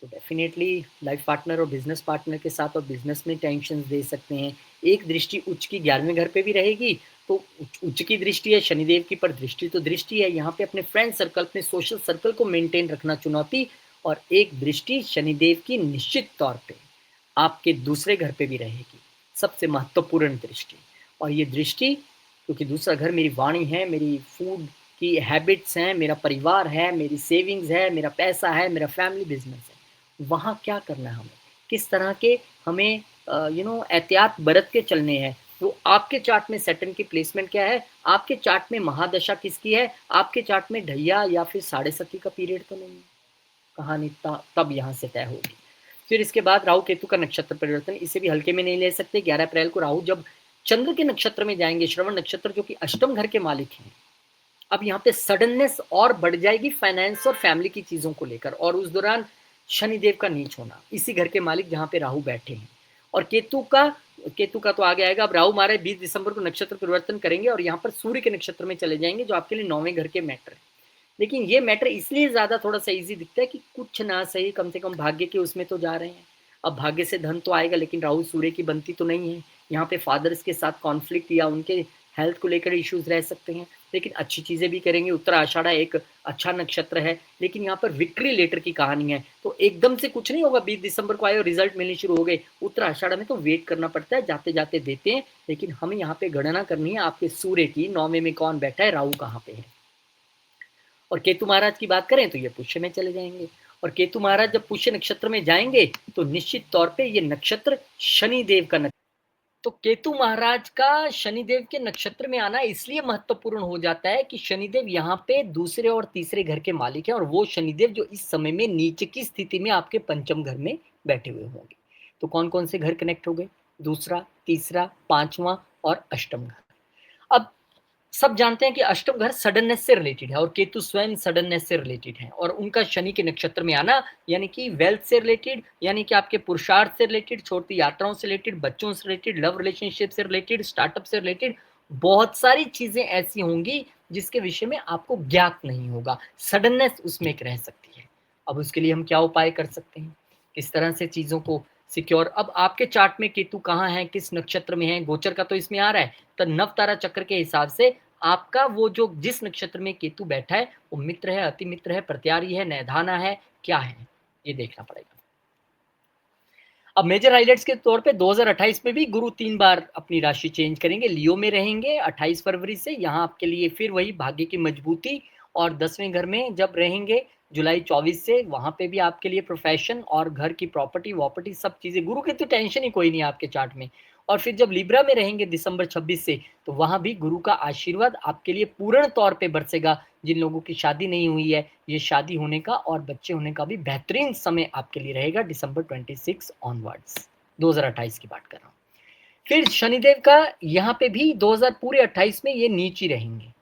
तो डेफिनेटली लाइफ पार्टनर और बिजनेस पार्टनर के साथ और बिजनेस में टेंशन दे सकते हैं। एक दृष्टि उच्च की 11वें घर पे भी रहेगी, तो उच्च की दृष्टि है शनिदेव की, पर दृष्टि तो दृष्टि है, यहाँ पे अपने फ्रेंड सर्कल, अपने सोशल सर्कल को मेंटेन रखना चुनौती। और एक दृष्टि शनिदेव की निश्चित तौर पे आपके दूसरे घर पे भी रहेगी, सबसे महत्वपूर्ण दृष्टि। और ये दृष्टि, क्योंकि दूसरा घर मेरी वाणी है, मेरी फूड की हैबिट्स हैं, मेरा परिवार है, मेरी सेविंग्स है, मेरा पैसा है, मेरा फैमिली बिजनेस है, वहाँ क्या करना है हमें, किस तरह के हमें एहतियात बरत के चलने हैं, वो आपके चार्ट में सैटर्न की प्लेसमेंट क्या है, आपके चार्ट में महादशा किसकी है, आपके चार्ट में ढैया या फिर साढ़े सती का पीरियड तो नहीं है। कहानी तब यहाँ से तय होगी। फिर इसके बाद राहु केतु का नक्षत्र परिवर्तन, इसे भी हल्के में नहीं ले सकते। 11 अप्रैल को राहु जब चंद्र के नक्षत्र में जाएंगे, श्रवण नक्षत्र जो कि अष्टम घर के मालिक हैं, अब यहाँ पे सडननेस और बढ़ जाएगी फाइनेंस और फैमिली की चीजों को लेकर। और उस दौरान शनिदेव का नीच होना, इसी घर के मालिक जहाँ पे राहु बैठे हैं। और केतु का तो आगे आएगा। अब राहु हमारे 20 दिसंबर को नक्षत्र परिवर्तन करेंगे और यहाँ पर सूर्य के नक्षत्र में चले जाएंगे, जो आपके लिए 9वें घर के मैटर है। लेकिन ये मैटर इसलिए ज्यादा थोड़ा सा इजी दिखता है कि कुछ ना सही कम से कम भाग्य के उसमें तो जा रहे हैं। अब भाग्य से धन तो आएगा, लेकिन राहु सूर्य की बनती तो नहीं है। यहाँ पे फादर्स के साथ कॉन्फ्लिक्ट या उनके हेल्थ को लेकर इश्यूज रह सकते हैं, लेकिन अच्छी चीजें भी करेंगे। उत्तरा आषाढ़ा एक अच्छा नक्षत्र है, लेकिन यहाँ पर विक्ट्री लेटर की कहानी है, तो एकदम से कुछ नहीं होगा। 20 दिसंबर को आए और रिजल्ट मिलने शुरू हो गए। उत्तरा आषाढ़ा में तो वेट करना पड़ता है, जाते जाते देते हैं। लेकिन हमें यहाँ पे गणना करनी है आपके सूर्य की, 9वें में कौन बैठा है, राहु कहाँ पे है। और केतु महाराज की बात करें तो ये पुष्य में चले जाएंगे। और केतु महाराज जब पुष्य नक्षत्र में जाएंगे तो निश्चित तौर पे ये नक्षत्र शनिदेव का नक्षत्र, तो केतु महाराज का शनिदेव के नक्षत्र में आना इसलिए महत्वपूर्ण हो जाता है कि शनिदेव यहाँ पे दूसरे और तीसरे घर के मालिक हैं, और वो शनिदेव जो इस समय में नीचे की स्थिति में आपके पंचम घर में बैठे हुए होंगे। तो कौन कौन से घर कनेक्ट हो गए, दूसरा, तीसरा, पांचवा और अष्टम घर। अब सब जानते हैं कि अष्टम घर सडननेस से रिलेटेड है और केतु स्वयं सडननेस से रिलेटेड है, और उनका शनि के नक्षत्र में आना यानी कि वेल्थ से रिलेटेड, यानी कि आपके पुरुषार्थ से रिलेटेड, छोटी यात्राओं से रिलेटेड, बच्चों से रिलेटेड, लव रिलेशनशिप से रिलेटेड, स्टार्टअप से रिलेटेड, बहुत सारी चीजें ऐसी होंगी जिसके विषय में आपको ज्ञात नहीं होगा। सडननेस उसमें एक रह सकती है। अब उसके लिए हम क्या उपाय कर सकते हैं, किस तरह से चीजों को सिक्योर। अब आपके चार्ट में केतु कहाँ है, किस नक्षत्र में है, गोचर का तो इसमें आ रहा है, तो नव तारा चक्र के हिसाब से आपका वो जो जिस नक्षत्र में केतु बैठा है वो मित्र है, अति मित्र है, प्रत्यारी है, नैधाना है, क्या है, ये देखना पड़ेगा। अब मेजर हाइलाइट्स के तौर पे 2028 में भी गुरु 3 बार अपनी राशि चेंज करेंगे, लियो में रहेंगे 28 फरवरी से। यहाँ आपके लिए फिर वही भाग्य की मजबूती, और 10वें घर में जब रहेंगे जुलाई 24 से, वहां पे भी आपके लिए प्रोफेशन और घर की प्रॉपर्टी वॉपर्टी सब चीजें, गुरु की तो टेंशन ही कोई नहीं है आपके चार्ट में। और फिर जब लिब्रा में रहेंगे दिसंबर 26 से, तो वहां भी गुरु का आशीर्वाद आपके लिए पूर्ण तौर पे बरसेगा। जिन लोगों की शादी नहीं हुई है, ये शादी होने का और बच्चे होने का भी बेहतरीन समय आपके लिए रहेगा, दिसंबर 26 ऑनवर्ड्स, 2028 की बात कर रहा हूँ। फिर शनिदेव का यहाँ पे भी 2028 में ये नीच ही रहेंगे,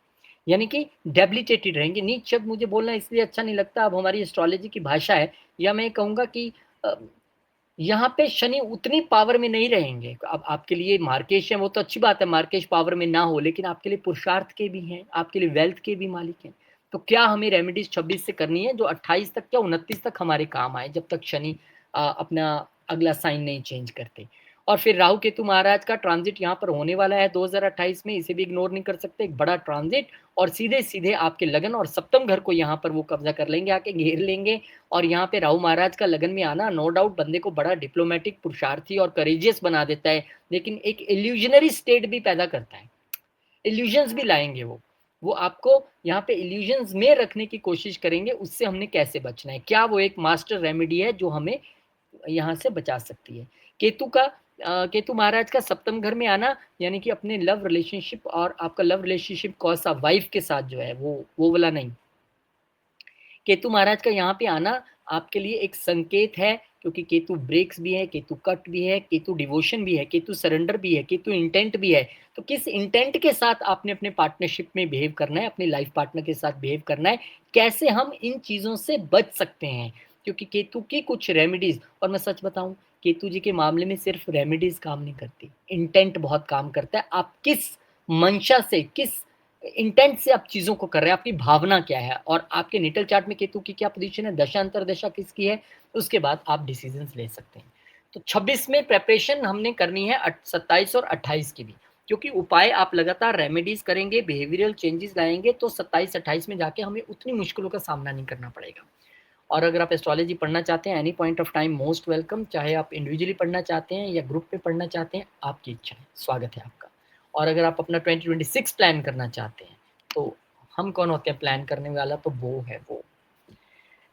यानी कि डेबिलिटेटेड रहेंगे। नीच शब्द मुझे बोलना इसलिए अच्छा नहीं लगता, अब हमारी एस्ट्रोलॉजी की भाषा है, या मैं कहूँगा कि यहाँ पे शनि उतनी पावर में नहीं रहेंगे। अब आपके लिए मार्केश है, वो तो अच्छी बात है, मार्केश पावर में ना हो, लेकिन आपके लिए पुरुषार्थ के भी हैं, आपके लिए वेल्थ के भी मालिक हैं। तो क्या हमें रेमेडीज 26 से करनी है, जो 28 तक या 29 तक हमारे काम आए, जब तक शनि अपना अगला साइन नहीं चेंज करते। और फिर राहु केतु महाराज का ट्रांजिट यहाँ पर होने वाला है 2028 में, इसे भी इग्नोर नहीं कर सकते, एक बड़ा ट्रांजिट। और सीधे सीधे आपके लगन और सप्तम घर को यहाँ पर वो कब्जा कर लेंगे, आके घेर लेंगे। और यहाँ पे राहु महाराज का लगन में आना नो डाउट बंदे को बड़ा डिप्लोमेटिक, पुरुषार्थी और करेजियस बना देता है, लेकिन एक इल्यूजनरी स्टेट भी पैदा करता है। इल्यूजन्स भी लाएंगे वो आपको यहाँ पे इल्यूजन्स में रखने की कोशिश करेंगे। उससे हमने कैसे बचना है, क्या वो एक मास्टर रेमेडी है जो हमें यहाँ से बचा सकती है। केतु महाराज का सप्तम घर में आना यानी कि अपने लव रिलेशनशिप, और आपका लव रिलेशनशिप कौन सा, वाइफ के साथ जो है वो वाला नहीं। केतु महाराज का यहाँ पे आना आपके लिए एक संकेत है, क्योंकि केतु ब्रेक्स भी है, केतु कट भी है, केतु डिवोशन भी है, केतु सरेंडर भी है, केतु इंटेंट भी है। तो किस इंटेंट के साथ आपने अपने पार्टनरशिप में बिहेव करना है, अपने लाइफ पार्टनर के साथ बिहेव करना है, कैसे हम इन चीज़ों से बच सकते हैं। क्योंकि केतु की कुछ रेमेडीज, और मैं सच बताऊं, केतु जी के मामले में सिर्फ रेमेडीज काम नहीं करती, इंटेंट बहुत काम करता है। आप किस मंशा से, किस इंटेंट से आप चीजों को कर रहे हैं, आपकी भावना क्या है, और आपके नेटल चार्ट में केतु की क्या पोजीशन है, दशा अंतरदशा किसकी है, उसके बाद आप डिसीजंस ले सकते हैं। तो 26 में प्रेपरेशन हमने करनी है, 27 और 28 की भी, क्योंकि उपाय आप लगातार रेमेडीज करेंगे, बिहेवियरल चेंजेस लाएंगे, तो 27-28 में जाके हमें उतनी मुश्किलों का सामना नहीं करना पड़ेगा। और अगर आप एस्ट्रोलॉजी पढ़ना चाहते हैं any point of time, most welcome. चाहे आप इंडिविजुअली पढ़ना चाहते हैं या ग्रुप पे पढ़ना चाहते हैं, आपकी इच्छा है, स्वागत है आपका। और अगर आप अपना 2026 प्लान करना चाहते हैं, तो हम कौन होते हैं प्लान करने वाला, तो वो है वो।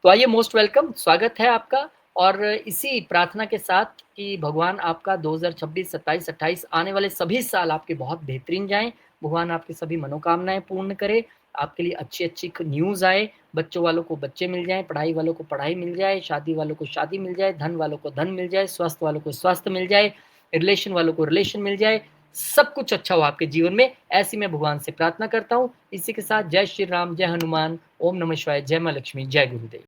तो आइए, मोस्ट वेलकम, स्वागत है आपका। और इसी प्रार्थना के साथ कि भगवान आपका 2026, 27, 28 आने वाले सभी साल आपके बहुत बेहतरीन जाएँ। भगवान आपकी सभी मनोकामनाएँ पूर्ण करे, आपके लिए अच्छी-अच्छी ख न्यूज़ आए, बच्चों वालों को बच्चे मिल जाएँ, पढ़ाई वालों को पढ़ाई मिल जाए, शादी वालों को शादी मिल जाए, धन वालों को धन मिल जाए, स्वास्थ्य वालों को स्वास्थ्य मिल जाए, रिलेशन वालों को रिलेशन मिल जाए, सब कुछ अच्छा हो आपके जीवन में, ऐसी मैं भगवान से प्रार्थना करता हूँ। इसी के साथ जय श्री राम, जय हनुमान, ओम नमः शिवाय, जय माँ लक्ष्मी, जय गुरुदेव।